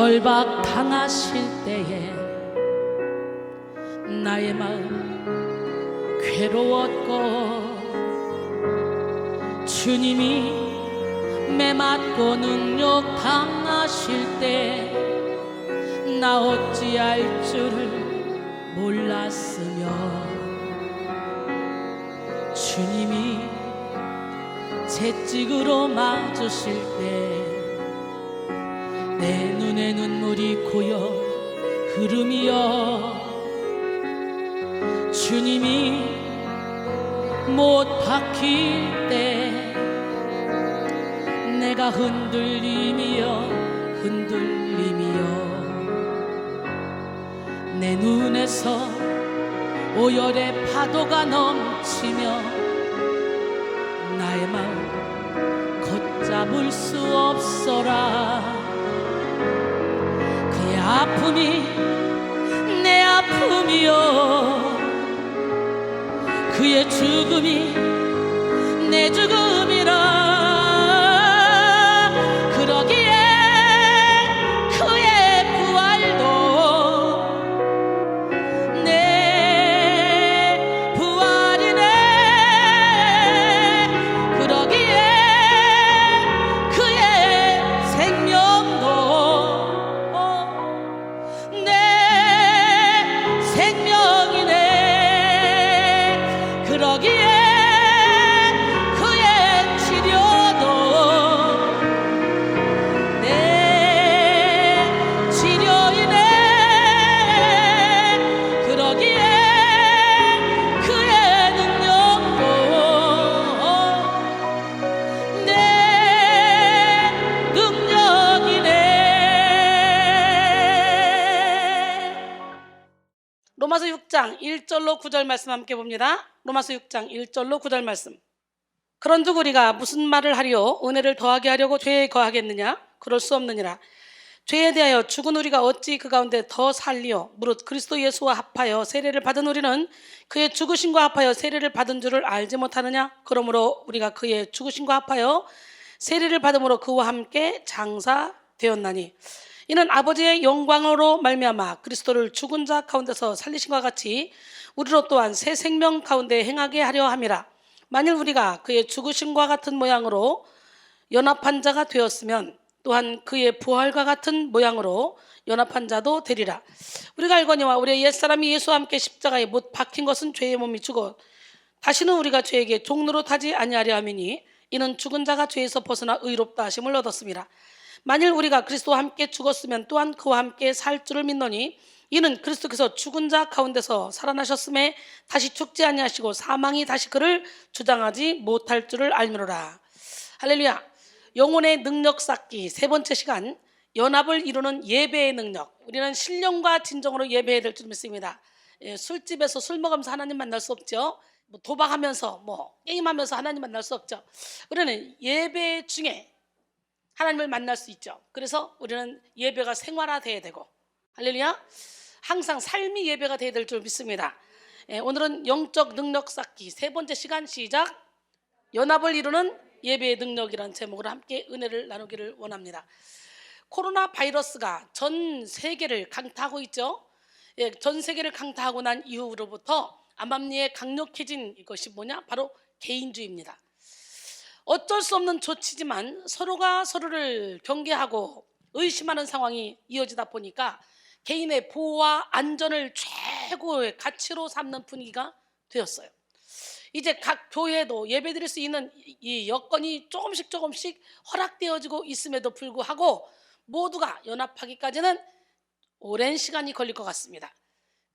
절박당하실 때에 나의 마음 괴로웠고 주님이 매맞고 능력당하실 때 나 어찌할 줄을 몰랐으며 주님이 채찍으로 맞으실 때 내 눈에 눈물이 고여 흐름이여 주님이 못 박힐 때 내가 흔들림이여 내 눈에서 오열의 파도가 넘치며 나의 마음 걷잡을 수 없어라. 그의 아픔이 내 아픔이요 그의 죽음이 내 죽음이라. 그러기에 그의 부활도 내 부활이네. 그러기에 그의 생명도 내 생명이네. 그러기에 로마서 6장 1절로 9절 말씀 함께 봅니다. 로마서 6장 1절로 9절 말씀. 그런즉 우리가 무슨 말을 하리요? 은혜를 더하게 하려고 죄에 거하겠느냐? 그럴 수 없느니라. 죄에 대하여 죽은 우리가 어찌 그 가운데 더 살리요? 무릇 그리스도 예수와 합하여 세례를 받은 우리는 그의 죽으심과 합하여 세례를 받은 줄을 알지 못하느냐? 그러므로 우리가 그의 죽으심과 합하여 세례를 받음으로 그와 함께 장사되었나니 이는 아버지의 영광으로 말미암아 그리스도를 죽은 자 가운데서 살리신과 같이 우리로 또한 새 생명 가운데 행하게 하려 함이라. 만일 우리가 그의 죽으심과 같은 모양으로 연합한 자가 되었으면 또한 그의 부활과 같은 모양으로 연합한 자도 되리라. 우리가 알거니와 우리의 옛사람이 예수와 함께 십자가에 못 박힌 것은 죄의 몸이 죽어 다시는 우리가 죄에게 종로로 타지 아니하려 함이니 이는 죽은 자가 죄에서 벗어나 의롭다 하심을 얻었습니다. 만일 우리가 그리스도와 함께 죽었으면 또한 그와 함께 살 줄을 믿노니 이는 그리스도께서 죽은 자 가운데서 살아나셨음에 다시 죽지 아니하시고 사망이 다시 그를 주장하지 못할 줄을 알미로라. 할렐루야. 영혼의 능력 쌓기 세 번째 시간, 연합을 이루는 예배의 능력. 우리는 신령과 진정으로 예배해야 될 줄 믿습니다. 술집에서 술 먹으면서 하나님 만날 수 없죠. 도박하면서 게임하면서 하나님 만날 수 없죠. 우리는 예배 중에 하나님을 만날 수 있죠. 그래서 우리는 예배가 생활화돼야 되고, 할렐루야, 항상 삶이 예배가 돼야 될 줄 믿습니다. 오늘은 영적 능력 쌓기 세 번째 시간 시작. 연합을 이루는 예배의 능력이라는 제목으로 함께 은혜를 나누기를 원합니다. 코로나 바이러스가 전 세계를 강타하고 있죠. 전 세계를 강타하고 난 이후로부터 암암리에 강력해진 이것이 뭐냐? 바로 개인주의입니다. 어쩔 수 없는 조치지만 서로가 서로를 경계하고 의심하는 상황이 이어지다 보니까 개인의 보호와 안전을 최고의 가치로 삼는 분위기가 되었어요. 이제 각 교회도 예배드릴 수 있는 이 여건이 조금씩 허락되어지고 있음에도 불구하고 모두가 연합하기까지는 오랜 시간이 걸릴 것 같습니다.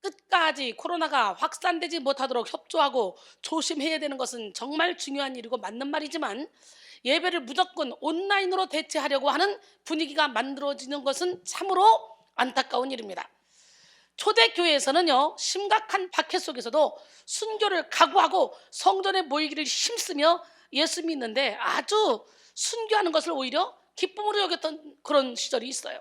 끝까지 코로나가 확산되지 못하도록 협조하고 조심해야 되는 것은 정말 중요한 일이고 맞는 말이지만 예배를 무조건 온라인으로 대체하려고 하는 분위기가 만들어지는 것은 참으로 안타까운 일입니다. 초대교회에서는요, 심각한 박해 속에서도 순교를 각오하고 성전에 모이기를 힘쓰며 예수 믿는데 아주 순교하는 것을 오히려 기쁨으로 여겼던 그런 시절이 있어요.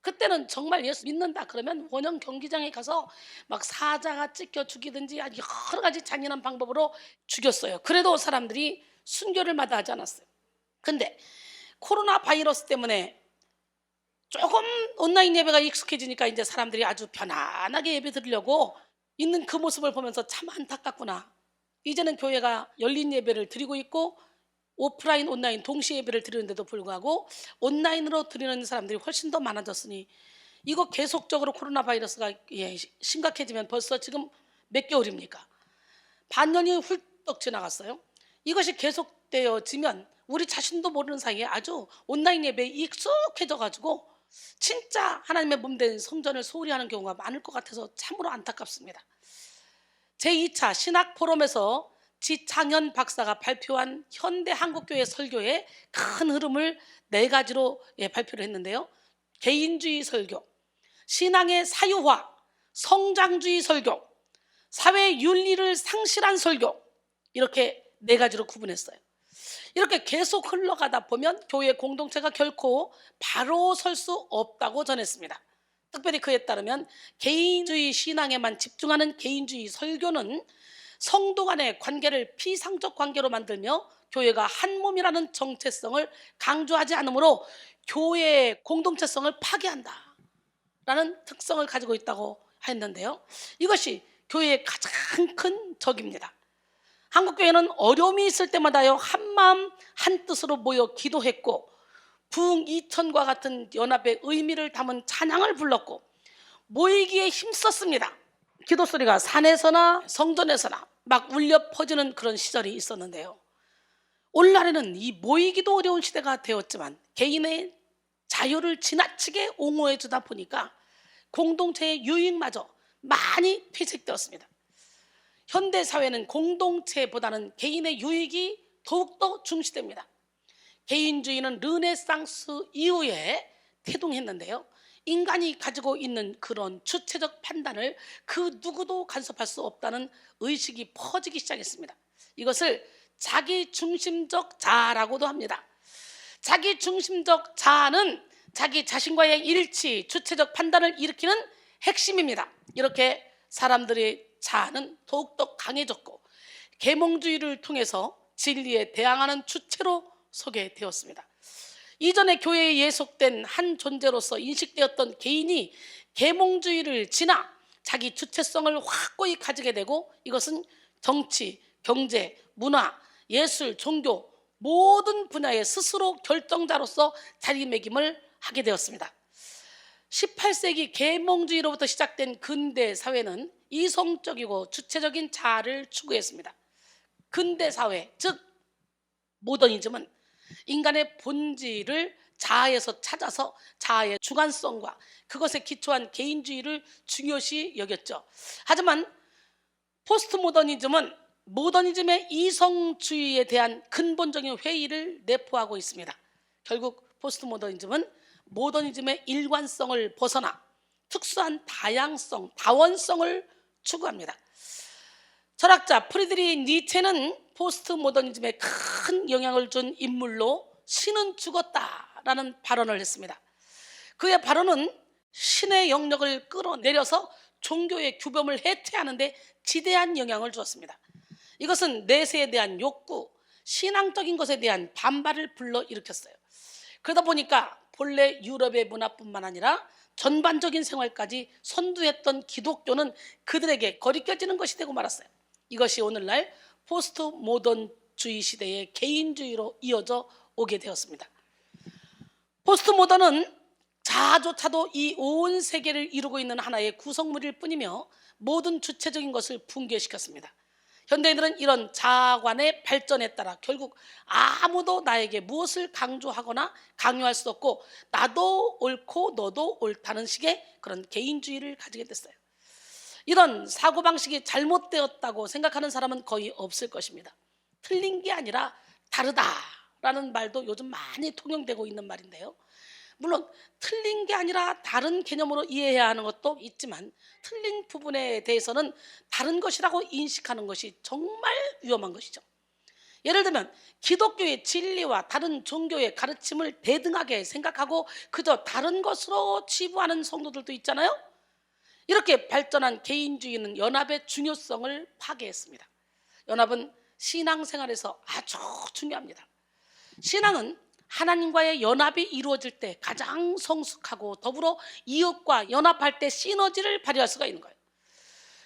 그때는 정말 예수 믿는다 그러면 원형 경기장에 가서 막 사자가 찢겨 죽이든지 여러 가지 잔인한 방법으로 죽였어요. 그래도 사람들이 순교를 마다하지 않았어요. 근데 코로나 바이러스 때문에 조금 온라인 예배가 익숙해지니까 이제 사람들이 아주 편안하게 예배 드리려고 있는 그 모습을 보면서 참 안타깝구나. 이제는 교회가 열린 예배를 드리고 있고 오프라인 온라인 동시에 예배를 드리는데도 불구하고 온라인으로 드리는 사람들이 훨씬 더 많아졌으니 이거 계속적으로 코로나 바이러스가 심각해지면 벌써 지금 몇 개월입니까? 반년이 훌떡 지나갔어요. 이것이 계속되어지면 우리 자신도 모르는 사이에 아주 온라인 예배에 익숙해져 가지고 진짜 하나님의 몸된 성전을 소홀히 하는 경우가 많을 것 같아서 참으로 안타깝습니다. 제2차 신학 포럼에서 지창현 박사가 발표한 현대 한국교회 설교의 큰 흐름을 네 가지로 발표를 했는데요. 개인주의 설교, 신앙의 사유화, 성장주의 설교, 사회 윤리를 상실한 설교, 이렇게 네 가지로 구분했어요. 이렇게 계속 흘러가다 보면 교회 공동체가 결코 바로 설 수 없다고 전했습니다. 특별히 그에 따르면 개인주의 신앙에만 집중하는 개인주의 설교는 성도 간의 관계를 피상적 관계로 만들며 교회가 한 몸이라는 정체성을 강조하지 않으므로 교회의 공동체성을 파괴한다 라는 특성을 가지고 있다고 했는데요. 이것이 교회의 가장 큰 적입니다. 한국교회는 어려움이 있을 때마다요 한마음 한뜻으로 모여 기도했고 부흥 2000과 같은 연합의 의미를 담은 찬양을 불렀고 모이기에 힘썼습니다. 기도 소리가 산에서나 성전에서나 막 울려 퍼지는 그런 시절이 있었는데요. 오늘날에는 이 모이기도 어려운 시대가 되었지만 개인의 자유를 지나치게 옹호해 주다 보니까 공동체의 유익마저 많이 퇴색되었습니다. 현대사회는 공동체보다는 개인의 유익이 더욱더 중시됩니다. 개인주의는 르네상스 이후에 태동했는데요. 인간이 가지고 있는 그런 주체적 판단을 그 누구도 간섭할 수 없다는 의식이 퍼지기 시작했습니다. 이것을 자기중심적 자아라고도 합니다. 자기중심적 자아는 자기 자신과의 일치, 주체적 판단을 일으키는 핵심입니다. 이렇게 사람들의 자아는 더욱더 강해졌고 계몽주의를 통해서 진리에 대항하는 주체로 소개되었습니다. 이전에 교회에 예속된 한 존재로서 인식되었던 개인이 계몽주의를 지나 자기 주체성을 확고히 가지게 되고 이것은 정치, 경제, 문화, 예술, 종교 모든 분야에 스스로 결정자로서 자리매김을 하게 되었습니다. 18세기 계몽주의로부터 시작된 근대 사회는 이성적이고 주체적인 자아를 추구했습니다. 근대 사회, 즉 모더니즘은 인간의 본질을 자아에서 찾아서 자아의 주관성과 그것에 기초한 개인주의를 중요시 여겼죠. 하지만 포스트 모더니즘은 모더니즘의 이성주의에 대한 근본적인 회의를 내포하고 있습니다. 결국 포스트 모더니즘은 모더니즘의 일관성을 벗어나 특수한 다양성, 다원성을 추구합니다. 철학자 프리드리히 니체는 포스트 모더니즘에 큰 영향을 준 인물로 신은 죽었다라는 발언을 했습니다. 그의 발언은 신의 영역을 끌어내려서 종교의 규범을 해체하는 데 지대한 영향을 주었습니다. 이것은 내세에 대한 욕구, 신앙적인 것에 대한 반발을 불러일으켰어요. 그러다 보니까 본래 유럽의 문화뿐만 아니라 전반적인 생활까지 선두했던 기독교는 그들에게 거리껴지는 것이 되고 말았어요. 이것이 오늘날 포스트 모던주의 시대의 개인주의로 이어져 오게 되었습니다. 포스트 모던은 자아조차도 이 온 세계를 이루고 있는 하나의 구성물일 뿐이며 모든 주체적인 것을 붕괴시켰습니다. 현대인들은 이런 자아관의 발전에 따라 결국 아무도 나에게 무엇을 강조하거나 강요할 수 없고 나도 옳고 너도 옳다는 식의 그런 개인주의를 가지게 됐어요. 이런 사고방식이 잘못되었다고 생각하는 사람은 거의 없을 것입니다. 틀린 게 아니라 다르다라는 말도 요즘 많이 통용되고 있는 말인데요. 물론 틀린 게 아니라 다른 개념으로 이해해야 하는 것도 있지만 틀린 부분에 대해서는 다른 것이라고 인식하는 것이 정말 위험한 것이죠. 예를 들면 기독교의 진리와 다른 종교의 가르침을 대등하게 생각하고 그저 다른 것으로 치부하는 성도들도 있잖아요. 이렇게 발전한 개인주의는 연합의 중요성을 파괴했습니다. 연합은 신앙생활에서 아주 중요합니다. 신앙은 하나님과의 연합이 이루어질 때 가장 성숙하고 더불어 이웃과 연합할 때 시너지를 발휘할 수가 있는 거예요.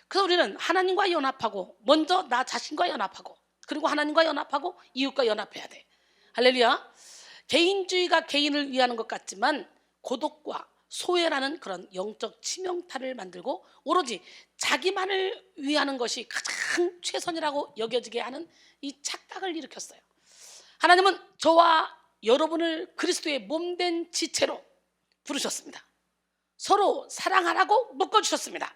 그래서 우리는 하나님과 연합하고 먼저 나 자신과 연합하고 그리고 하나님과 연합하고 이웃과 연합해야 돼. 할렐루야. 개인주의가 개인을 위하는 것 같지만 고독과 소외라는 그런 영적 치명타를 만들고 오로지 자기만을 위하는 것이 가장 최선이라고 여겨지게 하는 이 착각을 일으켰어요. 하나님은 저와 여러분을 그리스도의 몸된 지체로 부르셨습니다. 서로 사랑하라고 묶어주셨습니다.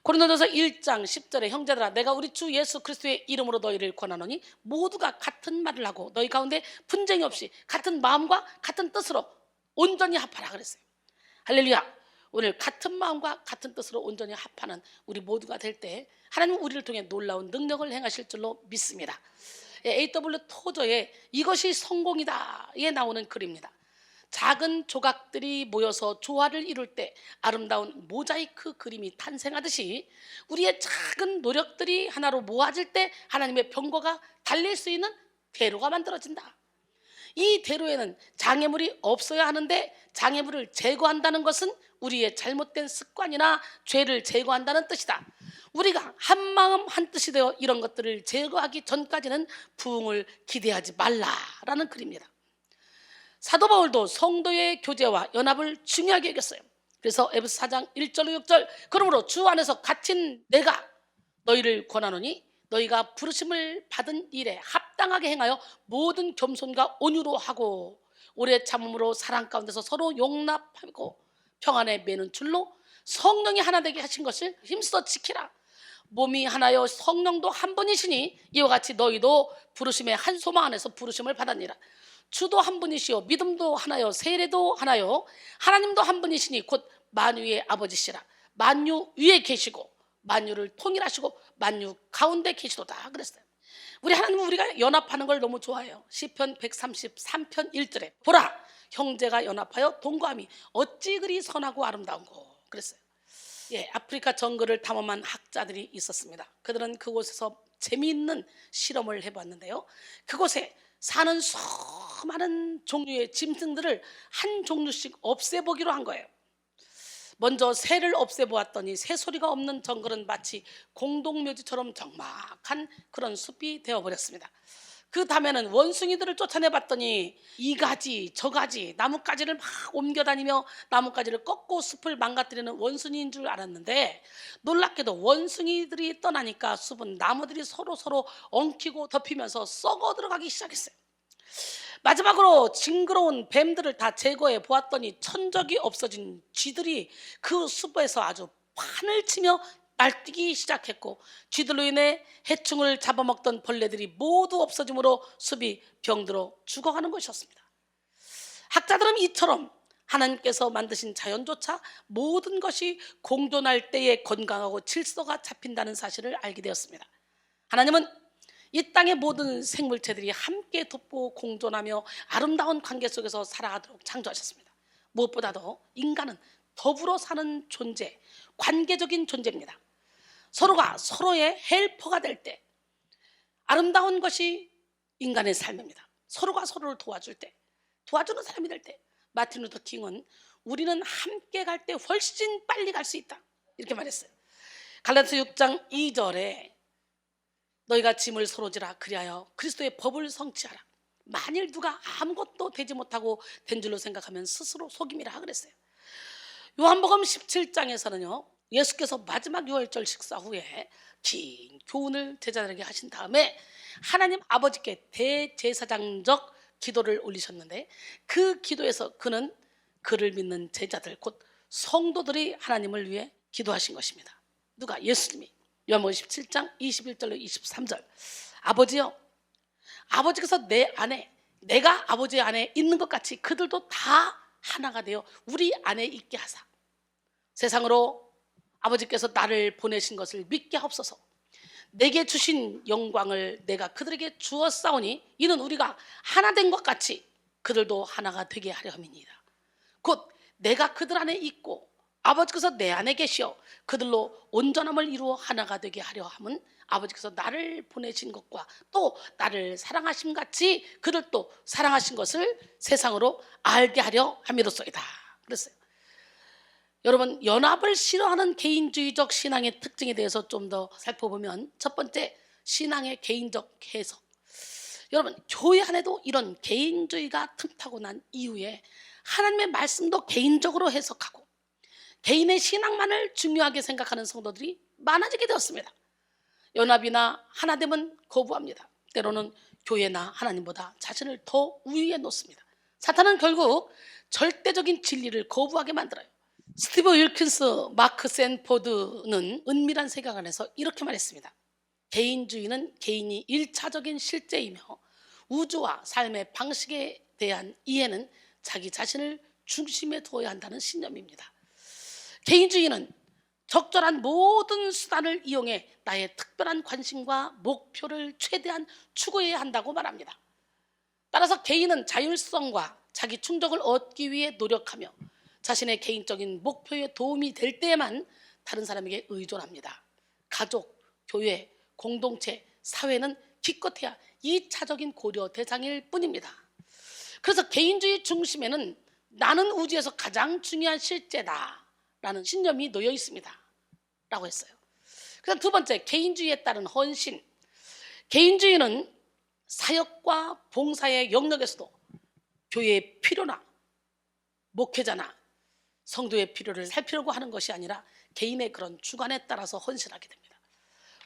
고린도전서 1장 10절에 형제들아 내가 우리 주 예수 그리스도의 이름으로 너희를 권하노니 모두가 같은 말을 하고 너희 가운데 분쟁이 없이 같은 마음과 같은 뜻으로 온전히 합하라 그랬어요. 할렐루야. 오늘 같은 마음과 같은 뜻으로 온전히 합하는 우리 모두가 될 때 하나님은 우리를 통해 놀라운 능력을 행하실 줄로 믿습니다. A.W. 토저의 이것이 성공이다에 나오는 글입니다. 작은 조각들이 모여서 조화를 이룰 때 아름다운 모자이크 그림이 탄생하듯이 우리의 작은 노력들이 하나로 모아질 때 하나님의 병거가 달릴 수 있는 대로가 만들어진다. 이 대로에는 장애물이 없어야 하는데 장애물을 제거한다는 것은 우리의 잘못된 습관이나 죄를 제거한다는 뜻이다. 우리가 한 마음 한 뜻이 되어 이런 것들을 제거하기 전까지는 부흥을 기대하지 말라라는 글입니다. 사도 바울도 성도의 교제와 연합을 중요하게 여겼어요. 그래서 에베소 4장 1절 6절 그러므로 주 안에서 갇힌 내가 너희를 권하노니 너희가 부르심을 받은 일에 합당하게 행하여 모든 겸손과 온유로 하고 오래 참음으로 사랑 가운데서 서로 용납하고 평안에 매는 줄로 성령이 하나 되게 하신 것을 힘써 지키라. 몸이 하나요 성령도 한 분이시니 이와 같이 너희도 부르심의 한 소망 안에서 부르심을 받았니라. 주도 한 분이시요 믿음도 하나요 세례도 하나요 하나님도 한 분이시니 곧 만유의 아버지시라. 만유 위에 계시고 만유를 통일하시고 만유 가운데 계시도다 그랬어요. 우리 하나님은 우리가 연합하는 걸 너무 좋아해요. 시편 133편 1절에 보라 형제가 연합하여 동거함이 어찌 그리 선하고 아름다운고 그랬어요. 아프리카 정글을 탐험한 학자들이 있었습니다. 그들은 그곳에서 재미있는 실험을 해봤는데요. 그곳에 사는 수많은 종류의 짐승들을 한 종류씩 없애보기로 한 거예요. 먼저 새를 없애보았더니 새소리가 없는 정글은 마치 공동묘지처럼 적막한 그런 숲이 되어버렸습니다. 그 다음에는 원숭이들을 쫓아내봤더니 이 가지 저 가지 나뭇가지를 막 옮겨다니며 나뭇가지를 꺾고 숲을 망가뜨리는 원숭이인 줄 알았는데 놀랍게도 원숭이들이 떠나니까 숲은 나무들이 서로 엉키고 덮이면서 썩어 들어가기 시작했어요. 마지막으로 징그러운 뱀들을 다 제거해 보았더니 천적이 없어진 쥐들이 그 숲에서 아주 판을 치며 날뛰기 시작했고 쥐들로 인해 해충을 잡아먹던 벌레들이 모두 없어짐으로 숲이 병들어 죽어가는 것이었습니다. 학자들은 이처럼 하나님께서 만드신 자연조차 모든 것이 공존할 때에 건강하고 질서가 잡힌다는 사실을 알게 되었습니다. 하나님은 이 땅의 모든 생물체들이 함께 돕고 공존하며 아름다운 관계 속에서 살아가도록 창조하셨습니다. 무엇보다도 인간은 더불어 사는 존재, 관계적인 존재입니다. 서로가 서로의 헬퍼가 될 때 아름다운 것이 인간의 삶입니다. 서로가 서로를 도와줄 때, 도와주는 사람이 될 때 마틴 루터 킹은 우리는 함께 갈 때 훨씬 빨리 갈 수 있다 이렇게 말했어요. 갈라디아서 6장 2절에 너희가 짐을 서로 지라 그리하여 그리스도의 법을 성취하라. 만일 누가 아무것도 되지 못하고 된 줄로 생각하면 스스로 속임이라 그랬어요. 요한복음 17장에서는요 예수께서 마지막 유월절 식사 후에 긴 교훈을 제자들에게 하신 다음에 하나님 아버지께 대제사장적 기도를 올리셨는데 그 기도에서 그는 그를 믿는 제자들 곧 성도들이 하나님을 위해 기도하신 것입니다. 누가? 예수님이. 요한복음 17장 21절로 23절 아버지여 아버지께서 내 안에 내가 아버지 안에 있는 것 같이 그들도 다 하나가 되어 우리 안에 있게 하사 세상으로 아버지께서 나를 보내신 것을 믿게 하옵소서. 내게 주신 영광을 내가 그들에게 주었사오니 이는 우리가 하나 된 것 같이 그들도 하나가 되게 하려 함이니라. 곧 내가 그들 안에 있고 아버지께서 내 안에 계시어 그들로 온전함을 이루어 하나가 되게 하려 함은 아버지께서 나를 보내신 것과 또 나를 사랑하심 같이 그들도 사랑하신 것을 세상으로 알게 하려 함이로소이다 그랬어요. 여러분, 연합을 싫어하는 개인주의적 신앙의 특징에 대해서 좀 더 살펴보면, 첫 번째, 신앙의 개인적 해석. 여러분, 교회 안에도 이런 개인주의가 틈타고 난 이후에 하나님의 말씀도 개인적으로 해석하고 개인의 신앙만을 중요하게 생각하는 성도들이 많아지게 되었습니다. 연합이나 하나됨은 거부합니다. 때로는 교회나 하나님보다 자신을 더 우위에 놓습니다. 사탄은 결국 절대적인 진리를 거부하게 만들어요. 스티브 윌킨스 마크 샌포드는 은밀한 세계 안에서 이렇게 말했습니다. 개인주의는 개인이 일차적인 실제이며 우주와 삶의 방식에 대한 이해는 자기 자신을 중심에 두어야 한다는 신념입니다. 개인주의는 적절한 모든 수단을 이용해 나의 특별한 관심과 목표를 최대한 추구해야 한다고 말합니다. 따라서 개인은 자율성과 자기 충족을 얻기 위해 노력하며 자신의 개인적인 목표에 도움이 될 때에만 다른 사람에게 의존합니다. 가족, 교회, 공동체, 사회는 기껏해야 2차적인 고려 대상일 뿐입니다. 그래서 개인주의 중심에는 나는 우주에서 가장 중요한 실제다 라는 신념이 놓여 있습니다 라고 했어요. 그다음 두 번째, 개인주의에 따른 헌신. 개인주의는 사역과 봉사의 영역에서도 교회의 필요나 목회자나 성도의 필요를 살피려고 하는 것이 아니라 개인의 그런 주관에 따라서 헌신하게 됩니다.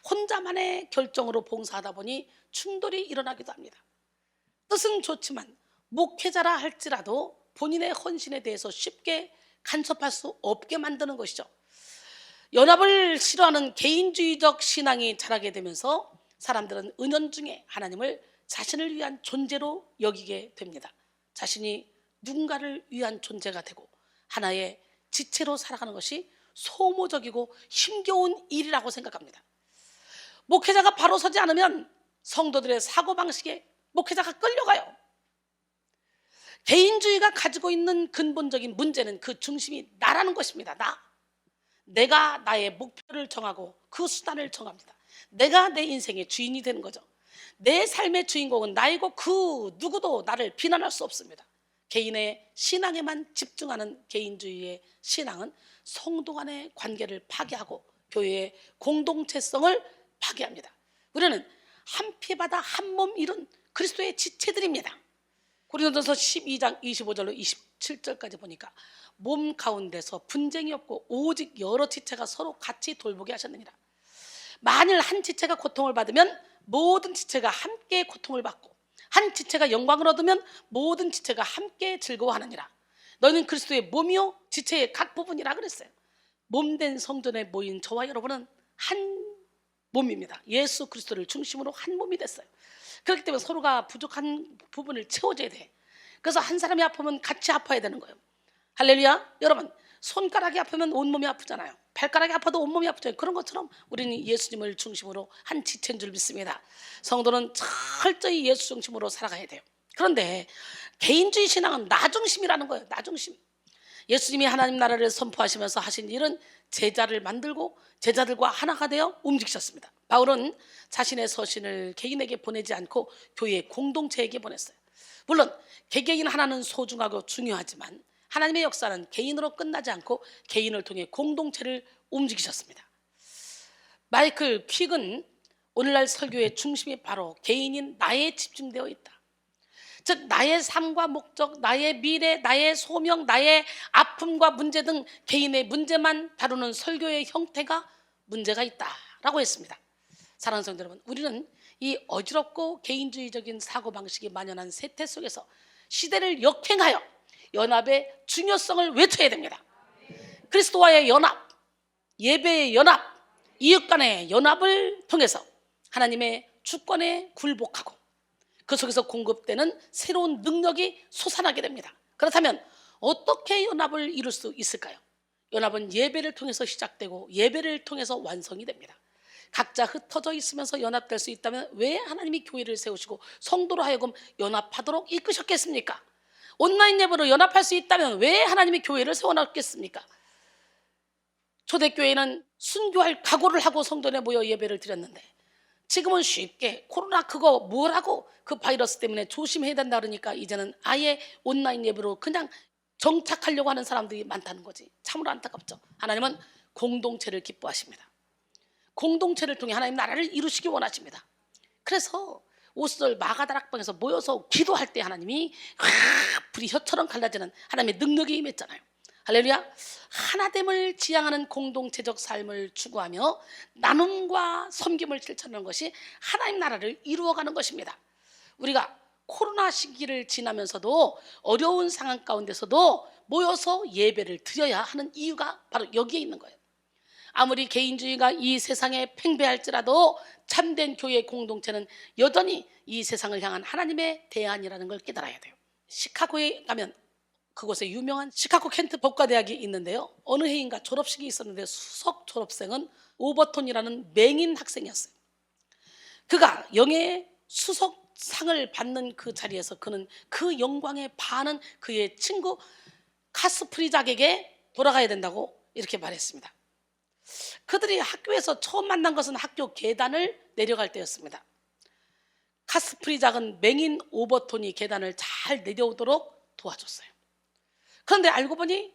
혼자만의 결정으로 봉사하다 보니 충돌이 일어나기도 합니다. 뜻은 좋지만 목회자라 할지라도 본인의 헌신에 대해서 쉽게 간섭할 수 없게 만드는 것이죠. 연합을 싫어하는 개인주의적 신앙이 자라게 되면서 사람들은 은연중에 하나님을 자신을 위한 존재로 여기게 됩니다. 자신이 누군가를 위한 존재가 되고 하나의 지체로 살아가는 것이 소모적이고 힘겨운 일이라고 생각합니다. 목회자가 바로 서지 않으면 성도들의 사고방식에 목회자가 끌려가요. 개인주의가 가지고 있는 근본적인 문제는 그 중심이 나라는 것입니다. 내가 나의 목표를 정하고 그 수단을 정합니다. 내가 내 인생의 주인이 되는 거죠. 내 삶의 주인공은 나이고 그 누구도 나를 비난할 수 없습니다. 개인의 신앙에만 집중하는 개인주의의 신앙은 성도 간의 관계를 파괴하고 교회의 공동체성을 파괴합니다. 우리는 한 피바다 한 몸 이룬 그리스도의 지체들입니다. 고린도전서 12장 25절로 27절까지 보니까 몸 가운데서 분쟁이 없고 오직 여러 지체가 서로 같이 돌보게 하셨느니라. 만일 한 지체가 고통을 받으면 모든 지체가 함께 고통을 받고 한 지체가 영광을 얻으면 모든 지체가 함께 즐거워하느니라. 너희는 그리스도의 몸이요 지체의 각 부분이라 그랬어요. 몸된 성전에 모인 저와 여러분은 한 몸입니다. 예수 그리스도를 중심으로 한 몸이 됐어요. 그렇기 때문에 서로가 부족한 부분을 채워줘야 돼. 그래서 한 사람이 아프면 같이 아파야 되는 거예요. 할렐루야. 여러분, 손가락이 아프면 온몸이 아프잖아요. 발가락이 아파도 온몸이 아프잖아요. 그런 것처럼 우리는 예수님을 중심으로 한 지체인 줄 믿습니다. 성도는 철저히 예수 중심으로 살아가야 돼요. 그런데 개인주의 신앙은 나 중심이라는 거예요. 나 중심. 예수님이 하나님 나라를 선포하시면서 하신 일은 제자를 만들고 제자들과 하나가 되어 움직이셨습니다. 바울은 자신의 서신을 개인에게 보내지 않고 교회 공동체에게 보냈어요. 물론 개개인 하나는 소중하고 중요하지만 하나님의 역사는 개인으로 끝나지 않고 개인을 통해 공동체를 움직이셨습니다. 마이클 퀵은 오늘날 설교의 중심이 바로 개인인 나에 집중되어 있다. 즉 나의 삶과 목적, 나의 미래, 나의 소명, 나의 아픔과 문제 등 개인의 문제만 다루는 설교의 형태가 문제가 있다라고 했습니다. 사랑하는 성도 여러분, 우리는 이 어지럽고 개인주의적인 사고방식이 만연한 세태 속에서 시대를 역행하여 연합의 중요성을 외쳐야 됩니다. 그리스도와의 연합, 예배의 연합, 이웃 간의 연합을 통해서 하나님의 주권에 굴복하고 그 속에서 공급되는 새로운 능력이 솟아나게 됩니다. 그렇다면 어떻게 연합을 이룰 수 있을까요? 연합은 예배를 통해서 시작되고 예배를 통해서 완성이 됩니다. 각자 흩어져 있으면서 연합될 수 있다면 왜 하나님이 교회를 세우시고 성도로 하여금 연합하도록 이끄셨겠습니까? 온라인 예배로 연합할 수 있다면 왜 하나님이 교회를 세워놨겠습니까? 초대교회는 순교할 각오를 하고 성전에 모여 예배를 드렸는데 지금은 쉽게 코로나 그거 뭐라고 그 바이러스 때문에 조심해야 된다 그러니까 이제는 아예 온라인 예배로 그냥 정착하려고 하는 사람들이 많다는 거지. 참으로 안타깝죠. 하나님은 공동체를 기뻐하십니다. 공동체를 통해 하나님 나라를 이루시기 원하십니다. 그래서 5절 마가다락방에서 모여서 기도할 때 하나님이 불이 혀처럼 갈라지는 하나님의 능력이 임했잖아요. 할렐루야. 하나됨을 지향하는 공동체적 삶을 추구하며 나눔과 섬김을 실천하는 것이 하나님 나라를 이루어가는 것입니다. 우리가 코로나 시기를 지나면서도 어려운 상황 가운데서도 모여서 예배를 드려야 하는 이유가 바로 여기에 있는 거예요. 아무리 개인주의가 이 세상에 팽배할지라도 참된 교회 공동체는 여전히 이 세상을 향한 하나님의 대안이라는 걸 깨달아야 돼요. 시카고에 가면 그곳에 유명한 시카고 켄트 법과대학이 있는데요. 어느 해인가 졸업식이 있었는데 수석 졸업생은 오버톤이라는 맹인 학생이었어요. 그가 영예의 수석상을 받는 그 자리에서 그는 그 영광에 반한 그의 친구 카스프리작에게 돌아가야 된다고 이렇게 말했습니다. 그들이 학교에서 처음 만난 것은 학교 계단을 내려갈 때였습니다. 카스프리작은 맹인 오버톤이 계단을 잘 내려오도록 도와줬어요. 그런데 알고 보니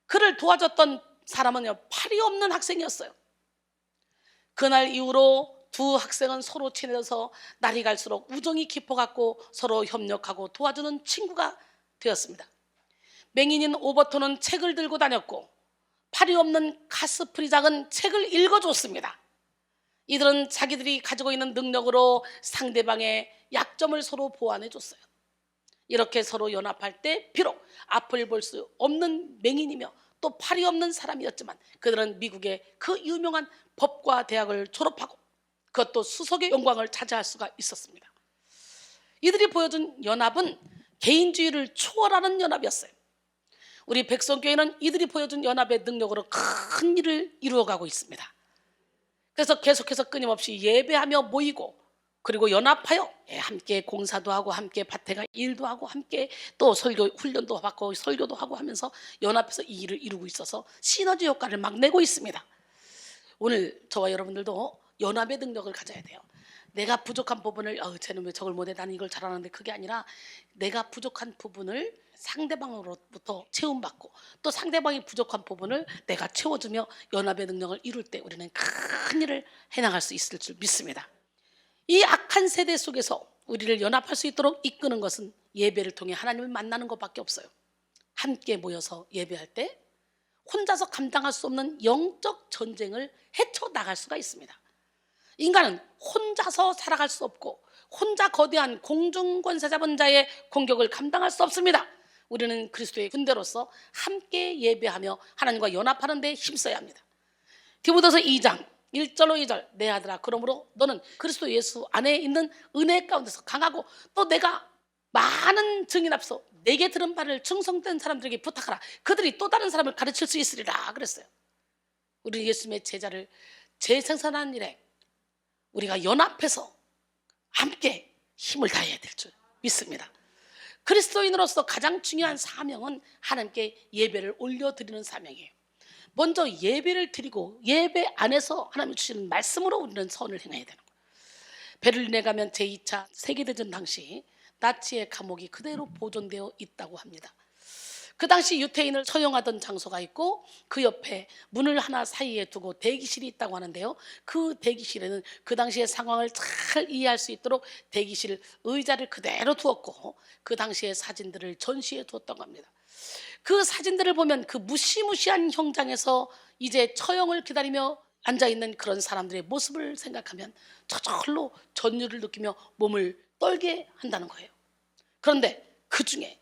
그를 도와줬던 사람은 팔이 없는 학생이었어요. 그날 이후로 두 학생은 서로 친해져서 날이 갈수록 우정이 깊어갔고 서로 협력하고 도와주는 친구가 되었습니다. 맹인인 오버톤은 책을 들고 다녔고 팔이 없는 카스프리작은 책을 읽어줬습니다. 이들은 자기들이 가지고 있는 능력으로 상대방의 약점을 서로 보완해 줬어요. 이렇게 서로 연합할 때 비록 앞을 볼 수 없는 맹인이며 또 팔이 없는 사람이었지만 그들은 미국의 그 유명한 법과 대학을 졸업하고 그것도 수석의 영광을 차지할 수가 있었습니다. 이들이 보여준 연합은 개인주의를 초월하는 연합이었어요. 우리 백성교회는 이들이 보여준 연합의 능력으로 큰 일을 이루어가고 있습니다. 그래서 계속해서 끊임없이 예배하며 모이고 그리고 연합하여 함께 공사도 하고 함께 밭에가 일도 하고 함께 또 설교 훈련도 받고 설교도 하고 하면서 연합해서 이 일을 이루고 있어서 시너지 효과를 막 내고 있습니다. 오늘 저와 여러분들도 연합의 능력을 가져야 돼요. 내가 부족한 부분을 쟤는 왜 저걸 못해 나는 이걸 잘하는데 그게 아니라 내가 부족한 부분을 상대방으로부터 채움받고 또 상대방이 부족한 부분을 내가 채워주며 연합의 능력을 이룰 때 우리는 큰 일을 해나갈 수 있을 줄 믿습니다. 이 악한 세대 속에서 우리를 연합할 수 있도록 이끄는 것은 예배를 통해 하나님을 만나는 것밖에 없어요. 함께 모여서 예배할 때 혼자서 감당할 수 없는 영적 전쟁을 헤쳐나갈 수가 있습니다. 인간은 혼자서 살아갈 수 없고 혼자 거대한 공중권세 잡은 자의 공격을 감당할 수 없습니다. 우리는 그리스도의 군대로서 함께 예배하며 하나님과 연합하는 데 힘써야 합니다. 디모데서 2장 1절로 2절 내 아들아 그러므로 너는 그리스도 예수 안에 있는 은혜 가운데서 강하고 또 내가 많은 증인 앞서 내게 들은 바를 충성된 사람들에게 부탁하라. 그들이 또 다른 사람을 가르칠 수 있으리라 그랬어요. 우리 예수님의 제자를 재생산하는 일에 우리가 연합해서 함께 힘을 다해야 될 줄 믿습니다. 그리스도인으로서 가장 중요한 사명은 하나님께 예배를 올려드리는 사명이에요. 먼저 예배를 드리고 예배 안에서 하나님 주시는 말씀으로 우리는 선을 행해야 되는 거예요. 베를린에 가면 제2차 세계대전 당시 나치의 감옥이 그대로 보존되어 있다고 합니다. 그 당시 유태인을 처형하던 장소가 있고 그 옆에 문을 하나 사이에 두고 대기실이 있다고 하는데요. 그 대기실에는 그 당시의 상황을 잘 이해할 수 있도록 대기실 의자를 그대로 두었고 그 당시의 사진들을 전시해 두었던 겁니다. 그 사진들을 보면 그 무시무시한 형장에서 이제 처형을 기다리며 앉아있는 그런 사람들의 모습을 생각하면 저절로 전율을 느끼며 몸을 떨게 한다는 거예요. 그런데 그 중에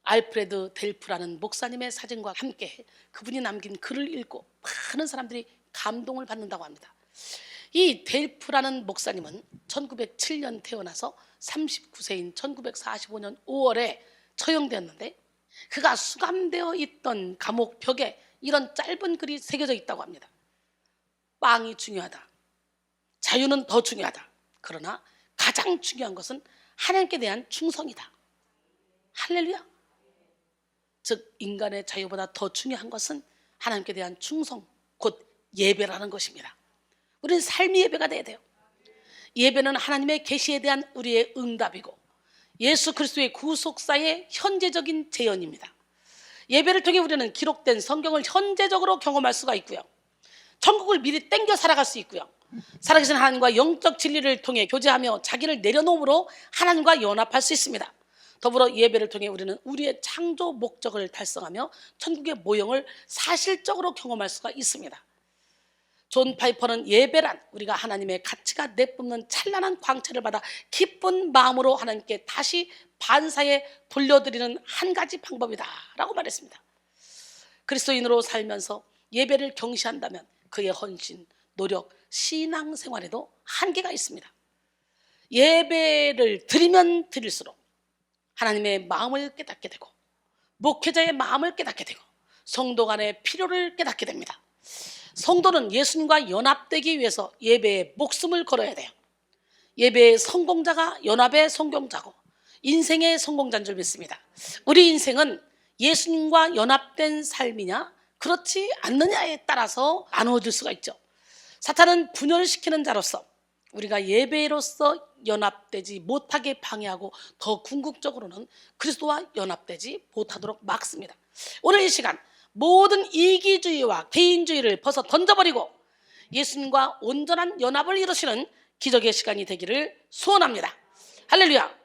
알프레드 델프라는 목사님의 사진과 함께 그분이 남긴 글을 읽고 많은 사람들이 감동을 받는다고 합니다. 이 델프라는 목사님은 1907년 태어나서 39세인 1945년 5월에 처형되었는데 그가 수감되어 있던 감옥 벽에 이런 짧은 글이 새겨져 있다고 합니다. 빵이 중요하다. 자유는 더 중요하다. 그러나 가장 중요한 것은 하나님께 대한 충성이다. 할렐루야. 즉 인간의 자유보다 더 중요한 것은 하나님께 대한 충성, 곧 예배라는 것입니다. 우리는 삶의 예배가 돼야 돼요. 예배는 하나님의 계시에 대한 우리의 응답이고 예수 그리스도의 구속사의 현재적인 재현입니다. 예배를 통해 우리는 기록된 성경을 현재적으로 경험할 수가 있고요. 천국을 미리 땡겨 살아갈 수 있고요. 살아계신 하나님과 영적 진리를 통해 교제하며 자기를 내려놓음으로 하나님과 연합할 수 있습니다. 더불어 예배를 통해 우리는 우리의 창조 목적을 달성하며 천국의 모형을 사실적으로 경험할 수가 있습니다. 존 파이퍼는 예배란 우리가 하나님의 가치가 내뿜는 찬란한 광채를 받아 기쁜 마음으로 하나님께 다시 반사에 돌려드리는 한 가지 방법이다 라고 말했습니다. 그리스도인으로 살면서 예배를 경시한다면 그의 헌신, 노력, 신앙생활에도 한계가 있습니다. 예배를 드리면 드릴수록 하나님의 마음을 깨닫게 되고 목회자의 마음을 깨닫게 되고 성도 간의 필요를 깨닫게 됩니다. 성도는 예수님과 연합되기 위해서 예배에 목숨을 걸어야 돼요. 예배의 성공자가 연합의 성공자고 인생의 성공자인 줄 믿습니다. 우리 인생은 예수님과 연합된 삶이냐 그렇지 않느냐에 따라서 나누어질 수가 있죠. 사탄은 분열시키는 자로서 우리가 예배로서 연합되지 못하게 방해하고 더 궁극적으로는 그리스도와 연합되지 못하도록 막습니다. 오늘 이 시간 모든 이기주의와 개인주의를 벗어 던져버리고 예수님과 온전한 연합을 이루시는 기적의 시간이 되기를 소원합니다. 할렐루야.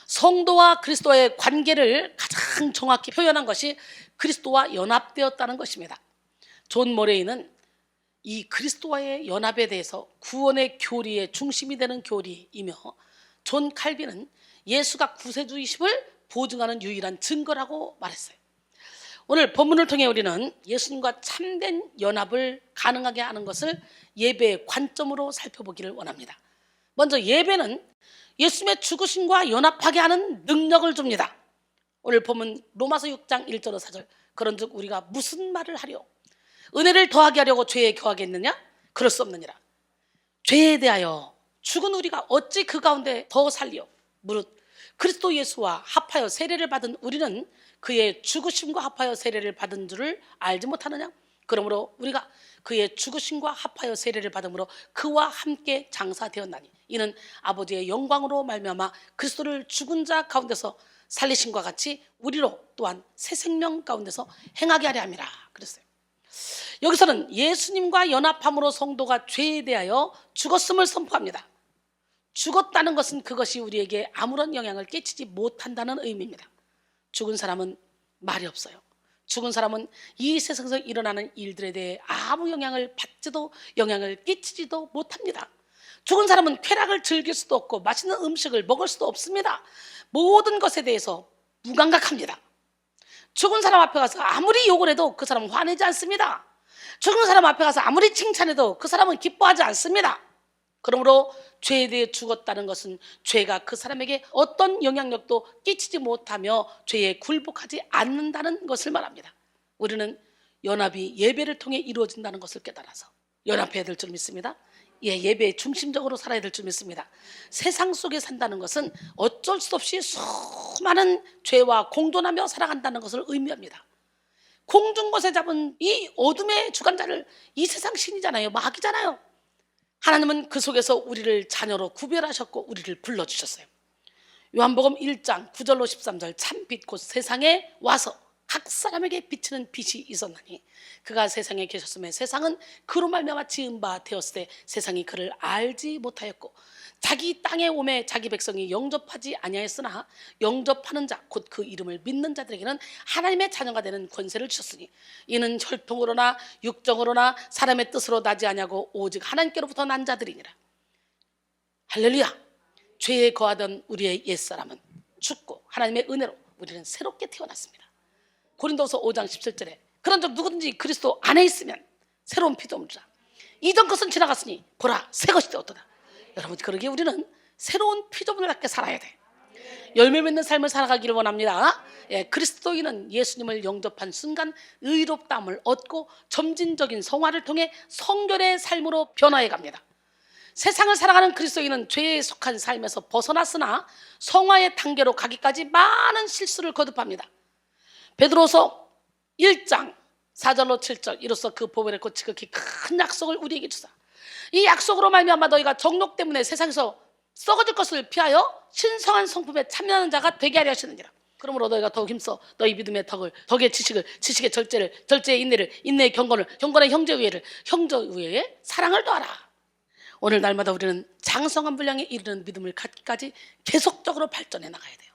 성도와 그리스도의 관계를 가장 정확히 표현한 것이 그리스도와 연합되었다는 것입니다. 존 모레이는 이 그리스도와의 연합에 대해서 구원의 교리의 중심이 되는 교리이며 존 칼빈은 예수가 구세주이심을 보증하는 유일한 증거라고 말했어요. 오늘 본문을 통해 우리는 예수님과 참된 연합을 가능하게 하는 것을 예배의 관점으로 살펴보기를 원합니다. 먼저 예배는 예수님의 죽으심과 연합하게 하는 능력을 줍니다. 오늘 본문 로마서 6장 1절로 4절 그런즉 우리가 무슨 말을 하려 은혜를 더하게 하려고 죄에 거하겠느냐? 그럴 수 없느니라. 죄에 대하여 죽은 우리가 어찌 그 가운데 더 살리요? 무릇 그리스도 예수와 합하여 세례를 받은 우리는 그의 죽으심과 합하여 세례를 받은 줄을 알지 못하느냐? 그러므로 우리가 그의 죽으심과 합하여 세례를 받음으로 그와 함께 장사되었나니 이는 아버지의 영광으로 말미암아 그리스도를 죽은 자 가운데서 살리심과 같이 우리로 또한 새 생명 가운데서 행하게 하려 함이라 그랬어요. 여기서는 예수님과 연합함으로 성도가 죄에 대하여 죽었음을 선포합니다. 죽었다는 것은 그것이 우리에게 아무런 영향을 끼치지 못한다는 의미입니다. 죽은 사람은 말이 없어요. 죽은 사람은 이 세상에서 일어나는 일들에 대해 아무 영향을 받지도 영향을 끼치지도 못합니다. 죽은 사람은 쾌락을 즐길 수도 없고 맛있는 음식을 먹을 수도 없습니다. 모든 것에 대해서 무감각합니다. 죽은 사람 앞에 가서 아무리 욕을 해도 그 사람은 화내지 않습니다. 죽은 사람 앞에 가서 아무리 칭찬해도 그 사람은 기뻐하지 않습니다. 그러므로 죄에 대해 죽었다는 것은 죄가 그 사람에게 어떤 영향력도 끼치지 못하며 죄에 굴복하지 않는다는 것을 말합니다. 우리는 연합이 예배를 통해 이루어진다는 것을 깨달아서 연합해야 될 줄 믿습니다. 예배에 중심적으로 살아야 될 줄 믿습니다. 세상 속에 산다는 것은 어쩔 수 없이 수많은 죄와 공존하며 살아간다는 것을 의미합니다. 공중것에 잡은 이 어둠의 주관자를 이 세상 신이잖아요. 마귀잖아요. 하나님은 그 속에서 우리를 자녀로 구별하셨고 우리를 불러주셨어요. 요한복음 1장 9절로 13절 참빛 곧 세상에 와서 각 사람에게 비치는 빛이 있었나니 그가 세상에 계셨음에 세상은 그로 말미암아 지은 바 되었을 때 세상이 그를 알지 못하였고 자기 땅에 오매 자기 백성이 영접하지 아니하였으나 영접하는 자 곧 그 이름을 믿는 자들에게는 하나님의 자녀가 되는 권세를 주셨으니 이는 혈통으로나 육정으로나 사람의 뜻으로 나지 아니하고 오직 하나님께로부터 난 자들이니라. 할렐루야. 죄에 거하던 우리의 옛사람은 죽고 하나님의 은혜로 우리는 새롭게 태어났습니다. 고린도서 5장 17절에 그런즉 누구든지 그리스도 안에 있으면 새로운 피조물이라. 이전 것은 지나갔으니 보라 새 것이 되었도다. 여러분 그러기에 우리는 새로운 피조물답게 살아야 돼. 열매 맺는 삶을 살아가기를 원합니다. 그리스도인은 예수님을 영접한 순간 의롭다함을 얻고 점진적인 성화를 통해 성결의 삶으로 변화해 갑니다. 세상을 살아가는 그리스도인은 죄에 속한 삶에서 벗어났으나 성화의 단계로 가기까지 많은 실수를 거듭합니다. 베드로서 1장 4절로 7절 이로써 그 보배를 곧 지극히 큰 약속을 우리에게 주사 이 약속으로 말미암아 너희가 정욕 때문에 세상에서 썩어질 것을 피하여 신성한 성품에 참여하는 자가 되게 하려 하시느니라. 그러므로 너희가 더욱 힘써 너희 믿음의 덕의 지식을, 지식의 절제를, 절제의 인내를, 인내의 경건을, 경건의 형제우애를, 형제우애의 사랑을 더하라. 오늘 날마다 우리는 장성한 분량에 이르는 믿음을 갖기까지 계속적으로 발전해 나가야 돼요.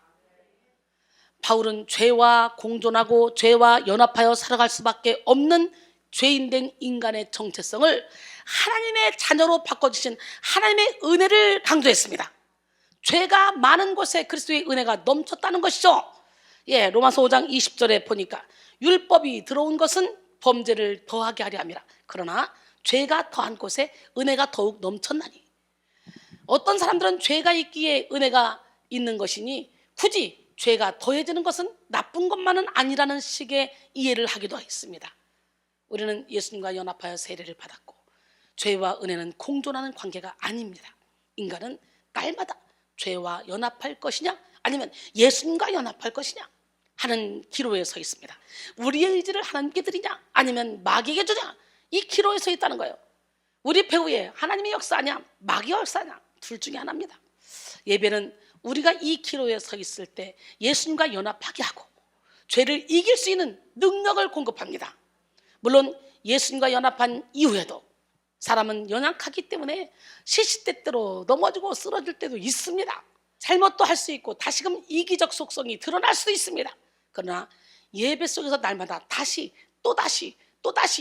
바울은 죄와 공존하고 죄와 연합하여 살아갈 수밖에 없는 죄인된 인간의 정체성을 하나님의 자녀로 바꿔주신 하나님의 은혜를 강조했습니다. 죄가 많은 곳에 그리스도의 은혜가 넘쳤다는 것이죠. 로마서 5장 20절에 보니까 율법이 들어온 것은 범죄를 더하게 하려 함이라. 그러나 죄가 더한 곳에 은혜가 더욱 넘쳤나니. 어떤 사람들은 죄가 있기에 은혜가 있는 것이니 굳이 죄가 더해지는 것은 나쁜 것만은 아니라는 식의 이해를 하기도 했습니다. 우리는 예수님과 연합하여 세례를 받았고 죄와 은혜는 공존하는 관계가 아닙니다. 인간은 날마다 죄와 연합할 것이냐 아니면 예수님과 연합할 것이냐 하는 기로에 서 있습니다. 우리의 의지를 하나님께 드리냐 아니면 마귀에게 주냐, 이 기로에 서 있다는 거예요. 우리 배후에 하나님의 역사냐 마귀의 역사냐, 둘 중에 하나입니다. 예배는 우리가 이 기로에 서 있을 때 예수님과 연합하게 하고 죄를 이길 수 있는 능력을 공급합니다. 물론 예수님과 연합한 이후에도 사람은 연약하기 때문에 시시때때로 넘어지고 쓰러질 때도 있습니다. 잘못도 할 수 있고 다시금 이기적 속성이 드러날 수도 있습니다. 그러나 예배 속에서 날마다 다시 또다시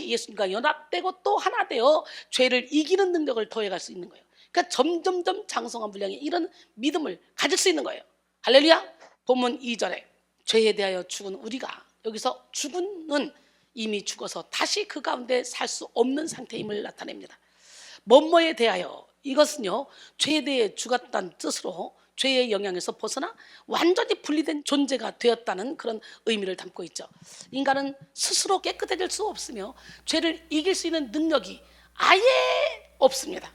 예수님과 연합되고 또 하나 되어 죄를 이기는 능력을 더해갈 수 있는 거예요. 그러니까 점점점 장성한 분량에 이런 믿음을 가질 수 있는 거예요. 할렐루야. 본문 2절에 죄에 대하여 죽은 우리가, 여기서 죽은은 이미 죽어서 다시 그 가운데 살 수 없는 상태임을 나타냅니다. 뭐뭐에 대하여, 이것은요 죄에 대해 죽었다는 뜻으로 죄의 영향에서 벗어나 완전히 분리된 존재가 되었다는 그런 의미를 담고 있죠. 인간은 스스로 깨끗해질 수 없으며 죄를 이길 수 있는 능력이 아예 없습니다.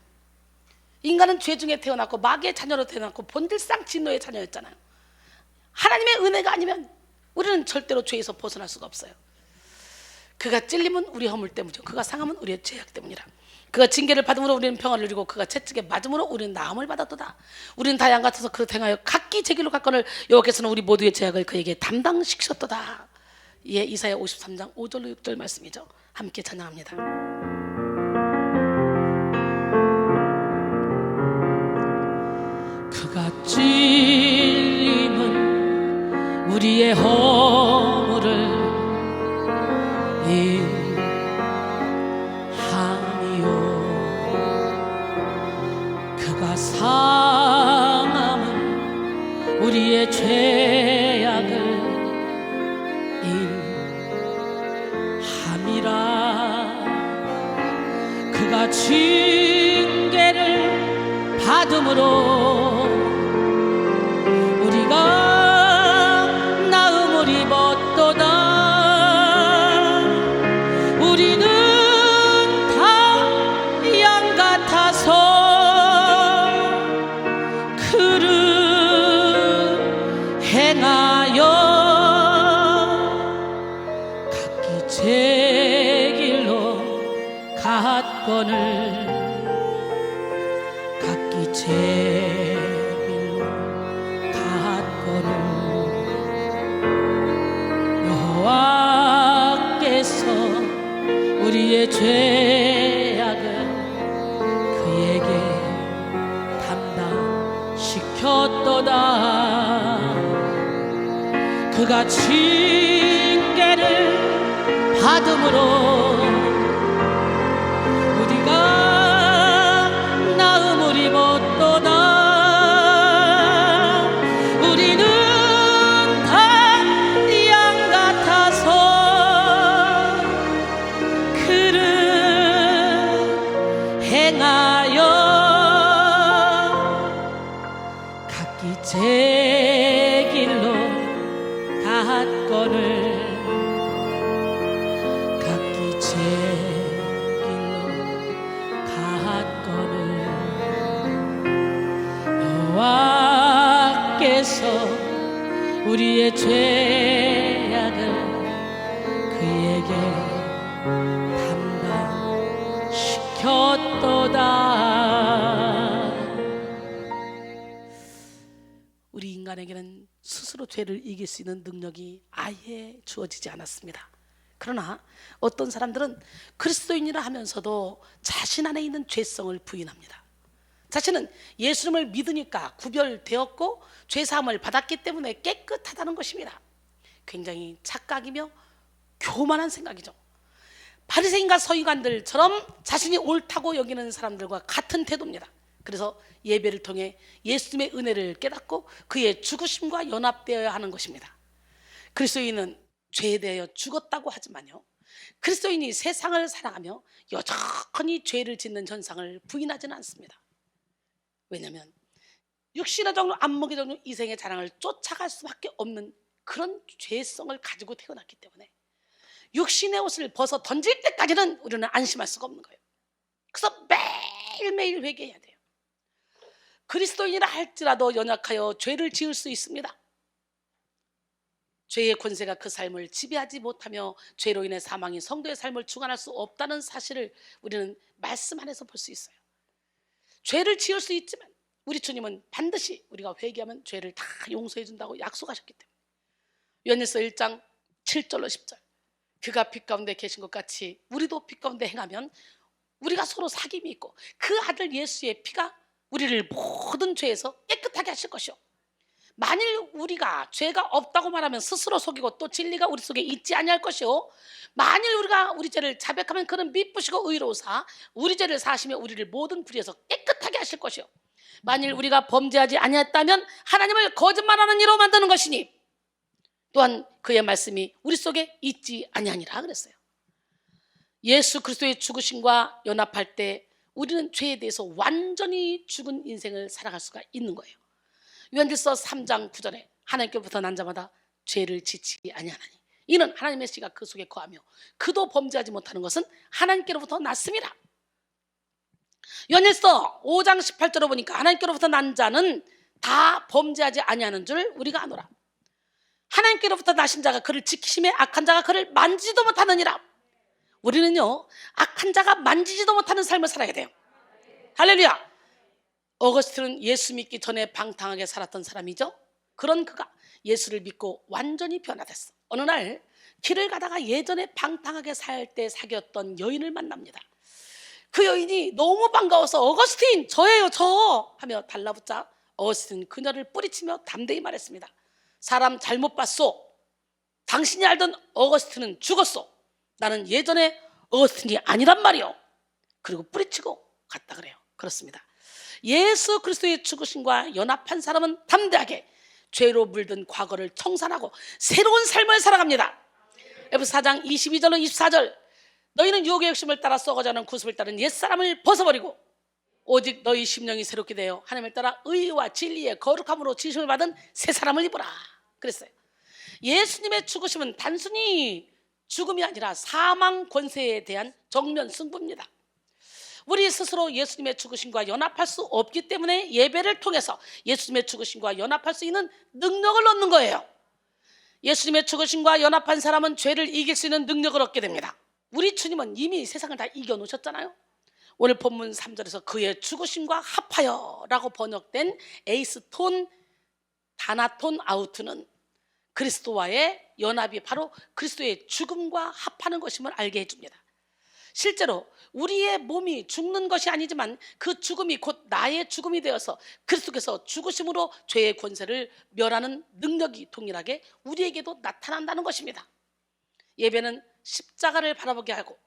인간은 죄 중에 태어났고 마귀의 자녀로 태어났고 본질상 진노의 자녀였잖아요. 하나님의 은혜가 아니면 우리는 절대로 죄에서 벗어날 수가 없어요. 그가 찔림은 우리의 허물 때문이죠. 그가 상함은 우리의 죄악 때문이라. 그가 징계를 받음으로 우리는 평안을 누리고 그가 채찍에 맞음으로 우리는 나음을 받았도다. 우리는 다 양 같아서 그를 행하여 각기 제 길로 갔거늘 여호와께서는 우리 모두의 죄악을 그에게 담당시키셨도다. 이사야 53장 5절 6절 말씀이죠. 함께 찬양합니다. 그가 찔림은 우리의 허물을 그가 상함은 우리의 죄악을 인함이라. 그가 징계를 받음으로 우리가 나음을 입었도다. 우리는 다 양 같아서 행하여 각기 제 길로 갔거늘 각기 제 길로 갔거늘 여호와께서 우리의 죄악을 그에게 담당시켰도다. 그가 징계를 받음으로 우리가 나음을 입었도다. 우리는 다 양 같아서 그를 행하여 각기 제 길로 갔거늘 각기 제 길로 갔거늘 여호와께서 우리의 죄악을 그에게 지켰도다. 우리 인간에게는 스스로 죄를 이길 수 있는 능력이 아예 주어지지 않았습니다. 그러나 어떤 사람들은 그리스도인이라 하면서도 자신 안에 있는 죄성을 부인합니다. 자신은 예수님을 믿으니까 구별되었고 죄사함을 받았기 때문에 깨끗하다는 것입니다. 굉장히 착각이며 교만한 생각이죠. 바리새인과 서기관들처럼 자신이 옳다고 여기는 사람들과 같은 태도입니다. 그래서 예배를 통해 예수님의 은혜를 깨닫고 그의 죽으심과 연합되어야 하는 것입니다. 그리스도인은 죄에 대하여 죽었다고 하지만요, 그리스도인이 세상을 살아가며 여전히 죄를 짓는 현상을 부인하지는 않습니다. 왜냐하면 육신의 정욕, 안목의 정욕, 이생의 자랑을 쫓아갈 수밖에 없는 그런 죄성을 가지고 태어났기 때문에 육신의 옷을 벗어 던질 때까지는 우리는 안심할 수가 없는 거예요. 그래서 매일매일 회개해야 돼요. 그리스도인이라 할지라도 연약하여 죄를 지을 수 있습니다. 죄의 권세가 그 삶을 지배하지 못하며 죄로 인해 사망이 성도의 삶을 주관할 수 없다는 사실을 우리는 말씀 안에서 볼 수 있어요. 죄를 지을 수 있지만 우리 주님은 반드시 우리가 회개하면 죄를 다 용서해 준다고 약속하셨기 때문에 요한일서 1장 7절로 10절, 그가 빛 가운데 계신 것 같이 우리도 빛 가운데 행하면 우리가 서로 사귐이 있고 그 아들 예수의 피가 우리를 모든 죄에서 깨끗하게 하실 것이요, 만일 우리가 죄가 없다고 말하면 스스로 속이고 또 진리가 우리 속에 있지 아니할 것이요, 만일 우리가 우리 죄를 자백하면 그는 미쁘시고 의로우사 우리 죄를 사하시며 우리를 모든 불의에서 깨끗하게 하실 것이요, 만일 우리가 범죄하지 아니했다면 하나님을 거짓말하는 이로 만드는 것이니 또한 그의 말씀이 우리 속에 있지 아니하니라 그랬어요. 예수 그리스도의 죽으심과 연합할 때 우리는 죄에 대해서 완전히 죽은 인생을 살아갈 수가 있는 거예요. 요한일서 3장 9절에 하나님께로부터 난 자마다 죄를 지치지 아니하나니 이는 하나님의 씨가 그 속에 거하며 그도 범죄하지 못하는 것은 하나님께로부터 났습니다. 요한일서 5장 18절을 보니까 하나님께로부터 난 자는 다 범죄하지 아니하는 줄 우리가 아노라. 하나님께로부터 나신 자가 그를 지키심에 악한 자가 그를 만지지도 못하느니라. 우리는요, 악한 자가 만지지도 못하는 삶을 살아야 돼요. 할렐루야. 어거스틴은 예수 믿기 전에 방탕하게 살았던 사람이죠. 그런 그가 예수를 믿고 완전히 변화됐어. 어느 날 길을 가다가 예전에 방탕하게 살 때 사귀었던 여인을 만납니다. 그 여인이 너무 반가워서 어거스틴 저예요 저 하며 달라붙자 어거스틴은 그녀를 뿌리치며 담대히 말했습니다. 사람 잘못 봤소. 당신이 알던 어거스틴은 죽었소. 나는 예전에 어거스틴이 아니란 말이요. 그리고 뿌리치고 갔다 그래요. 그렇습니다. 예수 그리스도의 죽으심과 연합한 사람은 담대하게 죄로 물든 과거를 청산하고 새로운 삶을 살아갑니다. 에베소 4장 22절로 24절, 너희는 유혹의 욕심을 따라 썩어가는 구습을 따른 옛사람을 벗어버리고 오직 너희 심령이 새롭게 되어 하나님을 따라 의와 진리의 거룩함으로 지심을 받은 새 사람을 입으라 그랬어요. 예수님의 죽으심은 단순히 죽음이 아니라 사망 권세에 대한 정면 승부입니다. 우리 스스로 예수님의 죽으심과 연합할 수 없기 때문에 예배를 통해서 예수님의 죽으심과 연합할 수 있는 능력을 얻는 거예요. 예수님의 죽으심과 연합한 사람은 죄를 이길 수 있는 능력을 얻게 됩니다. 우리 주님은 이미 세상을 다 이겨놓으셨잖아요. 오늘 본문 3절에서 그의 죽으심과 합하여 라고 번역된 에이스톤, 다나톤, 아우트는 그리스도와의 연합이 바로 그리스도의 죽음과 합하는 것임을 알게 해줍니다. 실제로 우리의 몸이 죽는 것이 아니지만 그 죽음이 곧 나의 죽음이 되어서 그리스도께서 죽으심으로 죄의 권세를 멸하는 능력이 동일하게 우리에게도 나타난다는 것입니다. 예배는 십자가를 바라보게 하고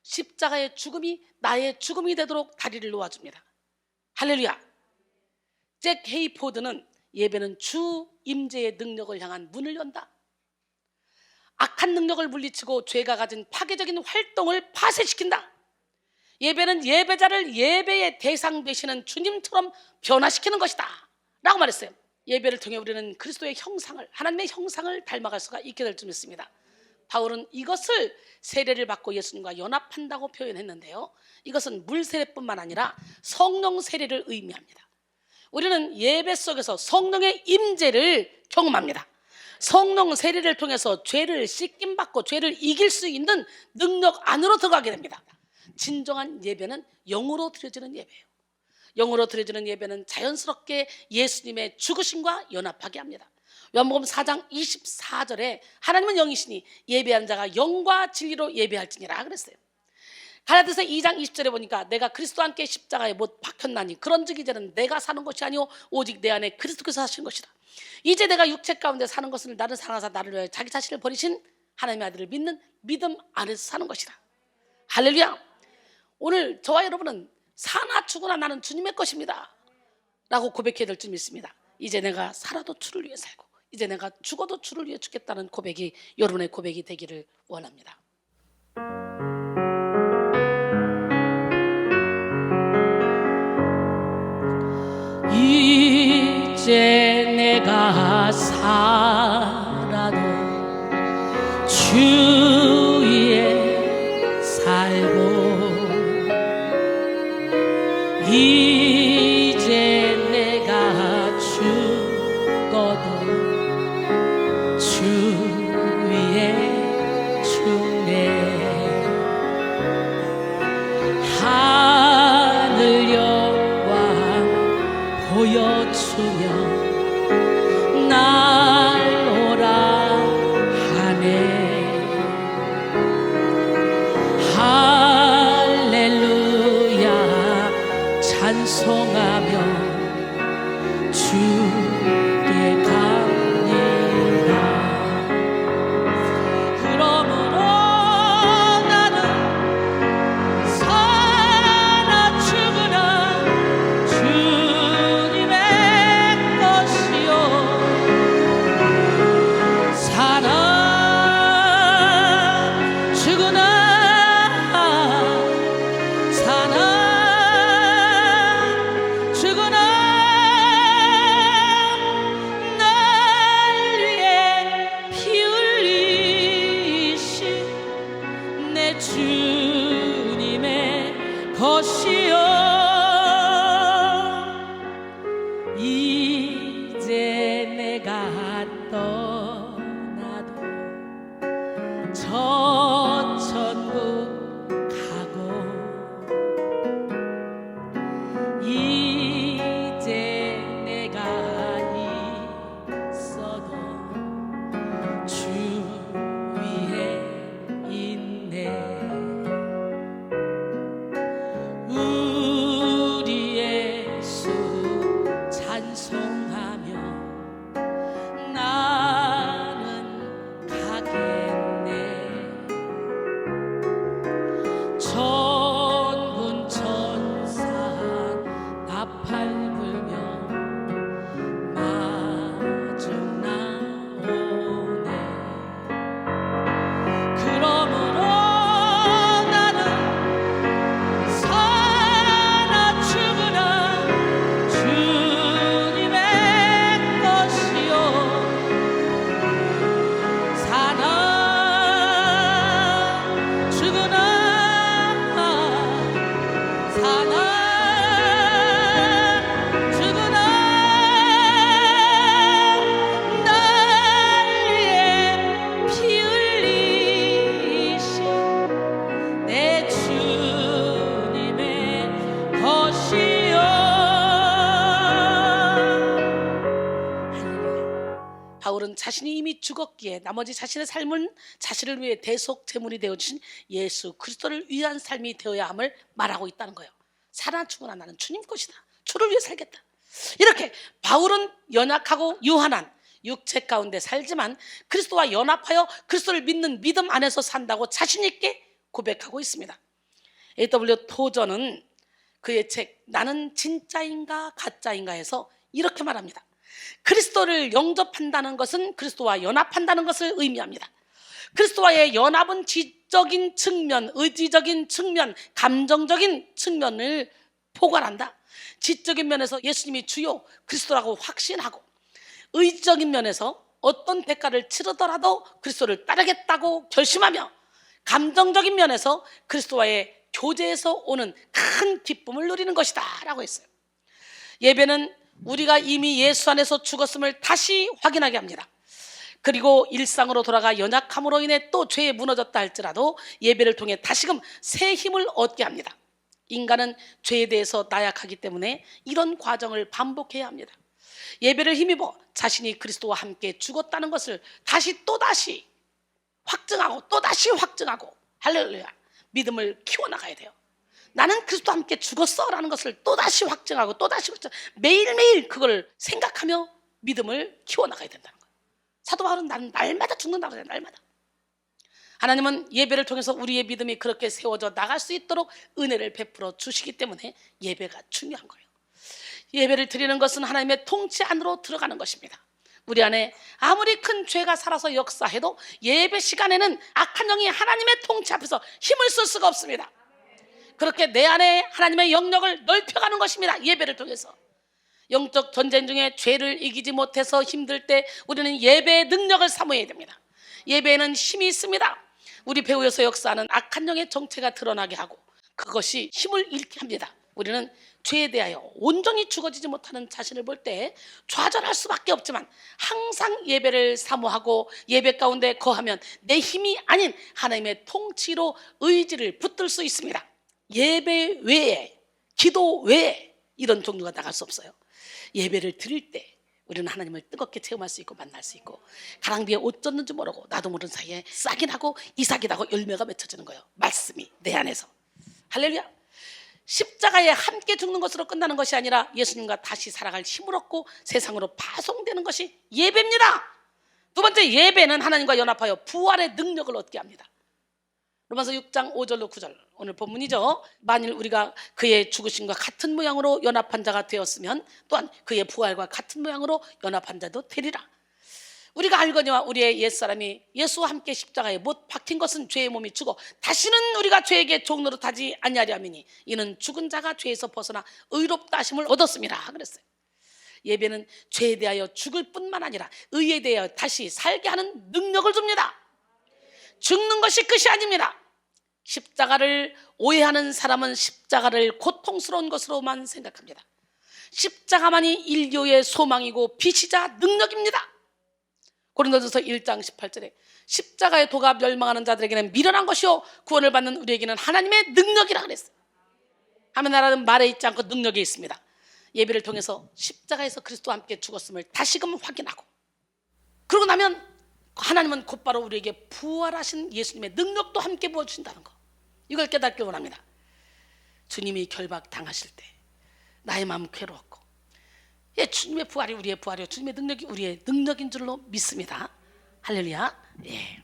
십자가의 죽음이 나의 죽음이 되도록 다리를 놓아줍니다. 할렐루야. 잭 헤이포드는 예배는 주 임재의 능력을 향한 문을 연다. 악한 능력을 물리치고 죄가 가진 파괴적인 활동을 파쇄시킨다. 예배는 예배자를 예배의 대상 되시는 주님처럼 변화시키는 것이다 라고 말했어요. 예배를 통해 우리는 그리스도의 형상을, 하나님의 형상을 닮아갈 수가 있게 될 줄 믿습니다. 바울은 이것을 세례를 받고 예수님과 연합한다고 표현했는데요, 이것은 물 세례뿐만 아니라 성령 세례를 의미합니다. 우리는 예배 속에서 성령의 임재를 경험합니다. 성령 세례를 통해서 죄를 씻김받고 죄를 이길 수 있는 능력 안으로 들어가게 됩니다. 진정한 예배는 영으로 드려지는 예배예요. 영으로 드려지는 예배는 자연스럽게 예수님의 죽으심과 연합하게 합니다. 요한복음 4장 24절에 하나님은 영이시니 예배하는 자가 영과 진리로 예배할지니라 그랬어요. 갈라디아서 2장 20절에 보니까 내가 그리스도와 함께 십자가에 못 박혔나니 그런즉 이제는 내가 사는 것이 아니오 오직 내 안에 그리스도께서 사신 것이라. 이제 내가 육체 가운데 사는 것은 나를 사랑하사 나를 위하여 자기 자신을 버리신 하나님의 아들을 믿는 믿음 안에서 사는 것이라. 할렐루야. 오늘 저와 여러분은 사나 죽으나 나는 주님의 것입니다 라고 고백해야 될 줄 믿습니다. 이제 내가 살아도 주를 위해 살고 이제 내가 죽어도 주를 위해 죽겠다는 고백이 여러분의 고백이 되기를 원합니다. 이제 내가 살아도 주 위에 살고 이제 내가 죽어도 주 위에 죽네. 하늘 영광 보여주며 날 오라 하네. 할렐루야 찬송하며 주께 갑니다. 그러므로 나는 사나 죽으나 주님의 것이요 사나 죽으나 사나 죽으나 날 위해 피 흘리신 내 주님의 것이요 이제 내가 떠나도 저 천국 가고 이제 내가 있어도 주 위에 있네. 우리 예수 찬송하며 나는 가겠네. 천군 천사 나팔 불며 마중 나오네. 그러므로 나는 사나 죽으나 주님의 것이요 사나 죽으나 사나 죽으나 날 위해 피 흘리신 내 주님의 것이요. 할렐루야. 바울은 자신이 이미 죽었기에 나머지 자신의 삶은 자신을 위해 대속 제물이 되어주신 예수 그리스도를 위한 삶이 되어야 함을 말하고 있다는 거예요. 사나 죽으나 나는 주님 것이다. 주를 위해 살겠다. 이렇게 바울은 연약하고 유한한 육체 가운데 살지만 그리스도와 연합하여 그리스도를 믿는 믿음 안에서 산다고 자신 있게 고백하고 있습니다. A.W. 토저는 그의 책 나는 진짜인가 가짜인가에서 이렇게 말합니다. 그리스도를 영접한다는 것은 그리스도와 연합한다는 것을 의미합니다. 그리스도와의 연합은 지적인 측면, 의지적인 측면, 감정적인 측면을 포괄한다. 지적인 면에서 예수님이 주요 그리스도라고 확신하고 의지적인 면에서 어떤 대가를 치르더라도 그리스도를 따르겠다고 결심하며 감정적인 면에서 그리스도와의 교제에서 오는 큰 기쁨을 누리는 것이다 라고 했어요. 예배는 우리가 이미 예수 안에서 죽었음을 다시 확인하게 합니다. 그리고 일상으로 돌아가 연약함으로 인해 또 죄에 무너졌다 할지라도 예배를 통해 다시금 새 힘을 얻게 합니다. 인간은 죄에 대해서 나약하기 때문에 이런 과정을 반복해야 합니다. 예배를 힘입어 자신이 그리스도와 함께 죽었다는 것을 또다시 확증하고 또다시 확증하고, 할렐루야, 믿음을 키워나가야 돼요. 나는 그리스도와 함께 죽었어 라는 것을 또다시 확증하고 또다시 매일매일 그걸 생각하며 믿음을 키워나가야 된다는 거예요. 사도 바울은 나는 날마다 죽는다고 그래요. 날마다. 하나님은 예배를 통해서 우리의 믿음이 그렇게 세워져 나갈 수 있도록 은혜를 베풀어 주시기 때문에 예배가 중요한 거예요. 예배를 드리는 것은 하나님의 통치 안으로 들어가는 것입니다. 우리 안에 아무리 큰 죄가 살아서 역사해도 예배 시간에는 악한 영이 하나님의 통치 앞에서 힘을 쓸 수가 없습니다. 그렇게 내 안에 하나님의 영역을 넓혀가는 것입니다. 예배를 통해서. 영적 전쟁 중에 죄를 이기지 못해서 힘들 때 우리는 예배의 능력을 사모해야 됩니다. 예배에는 힘이 있습니다. 우리 배후에서 역사하는 악한 영의 정체가 드러나게 하고 그것이 힘을 잃게 합니다. 우리는 죄에 대하여 온전히 죽어지지 못하는 자신을 볼 때 좌절할 수밖에 없지만 항상 예배를 사모하고 예배 가운데 거하면 내 힘이 아닌 하나님의 통치로 의지를 붙들 수 있습니다. 예배 외에, 기도 외에 이런 종류가 나갈 수 없어요. 예배를 드릴 때 우리는 하나님을 뜨겁게 체험할 수 있고 만날 수 있고, 가랑비에 옷 젖는 줄 모르고 나도 모르는 사이에 싹이 나고 이삭이 나고 열매가 맺혀지는 거예요. 말씀이 내 안에서. 할렐루야. 십자가에 함께 죽는 것으로 끝나는 것이 아니라 예수님과 다시 살아갈 힘을 얻고 세상으로 파송되는 것이 예배입니다. 두 번째, 예배는 하나님과 연합하여 부활의 능력을 얻게 합니다. 로마서 6장 5절로 9절 오늘 본문이죠. 만일 우리가 그의 죽으심과 같은 모양으로 연합한 자가 되었으면 또한 그의 부활과 같은 모양으로 연합한 자도 되리라. 우리가 알거니와 우리의 옛사람이 예수와 함께 십자가에 못 박힌 것은 죄의 몸이 죽어 다시는 우리가 죄에게 종노릇하지 아니하려 함이니 이는 죽은 자가 죄에서 벗어나 의롭다 하심을 얻었습니다 그랬어요. 예배는 죄에 대하여 죽을 뿐만 아니라 의에 대하여 다시 살게 하는 능력을 줍니다. 죽는 것이 끝이 아닙니다. 십자가를 오해하는 사람은 십자가를 고통스러운 것으로만 생각합니다. 십자가만이 인류의 소망이고 빛이자 능력입니다. 고린도전서 1장 18절에 십자가의 도가 멸망하는 자들에게는 미련한 것이요 구원을 받는 우리에게는 하나님의 능력이라 그랬어요. 하나님은 말에 있지 않고 능력이 있습니다. 예배를 통해서 십자가에서 그리스도와 함께 죽었음을 다시금 확인하고, 그러고 나면 하나님은 곧바로 우리에게 부활하신 예수님의 능력도 함께 부어주신다는 거, 이걸 깨닫기 원합니다. 주님이 결박당하실 때 나의 마음 괴로웠고, 예, 주님의 부활이 우리의 부활이요 주님의 능력이 우리의 능력인 줄로 믿습니다. 할렐루야. 예.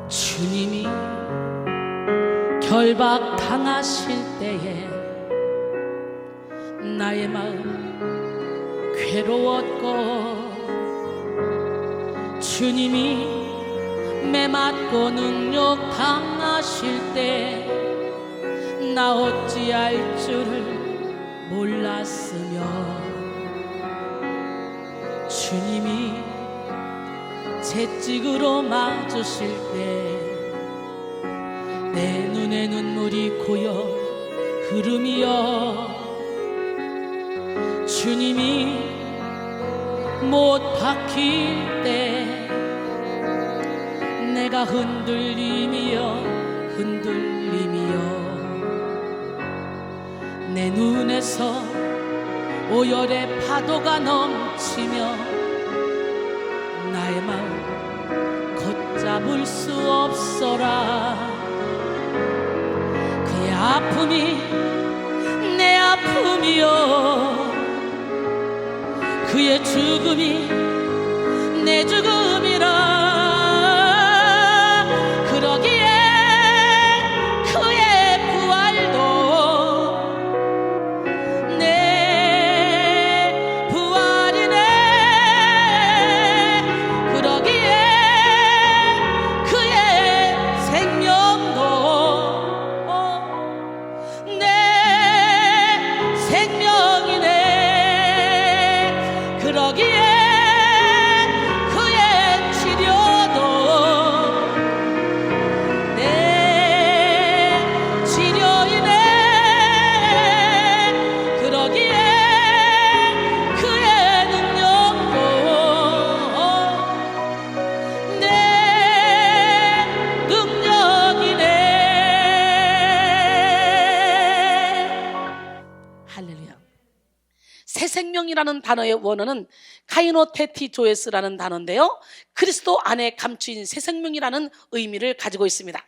주님이 결박당하실 때에 나의 마음 괴로웠고, 주님이 매맞고 능력 당하실 때 나 어찌할 줄을 몰랐으며, 주님이 채찍으로 맞으실 때 내 눈에 눈물이 고여 흐름이여, 주님이 못 박힐 때 내가 흔들림이여 내 눈에서 오열의 파도가 넘치며 나의 마음 걷잡을 수 없어라. 그의 아픔이 내 아픔이요 그의 죽음이 내 죽음이라. 그러기에 그의 부활도 내 부활이네. 그러기에 그의 생명도 내 생명이네. 그러기에 그의 새 생명이라는 단어의 원어는 카이노테티조에스라는 단어인데요, 그리스도 안에 감추인 새 생명이라는 의미를 가지고 있습니다.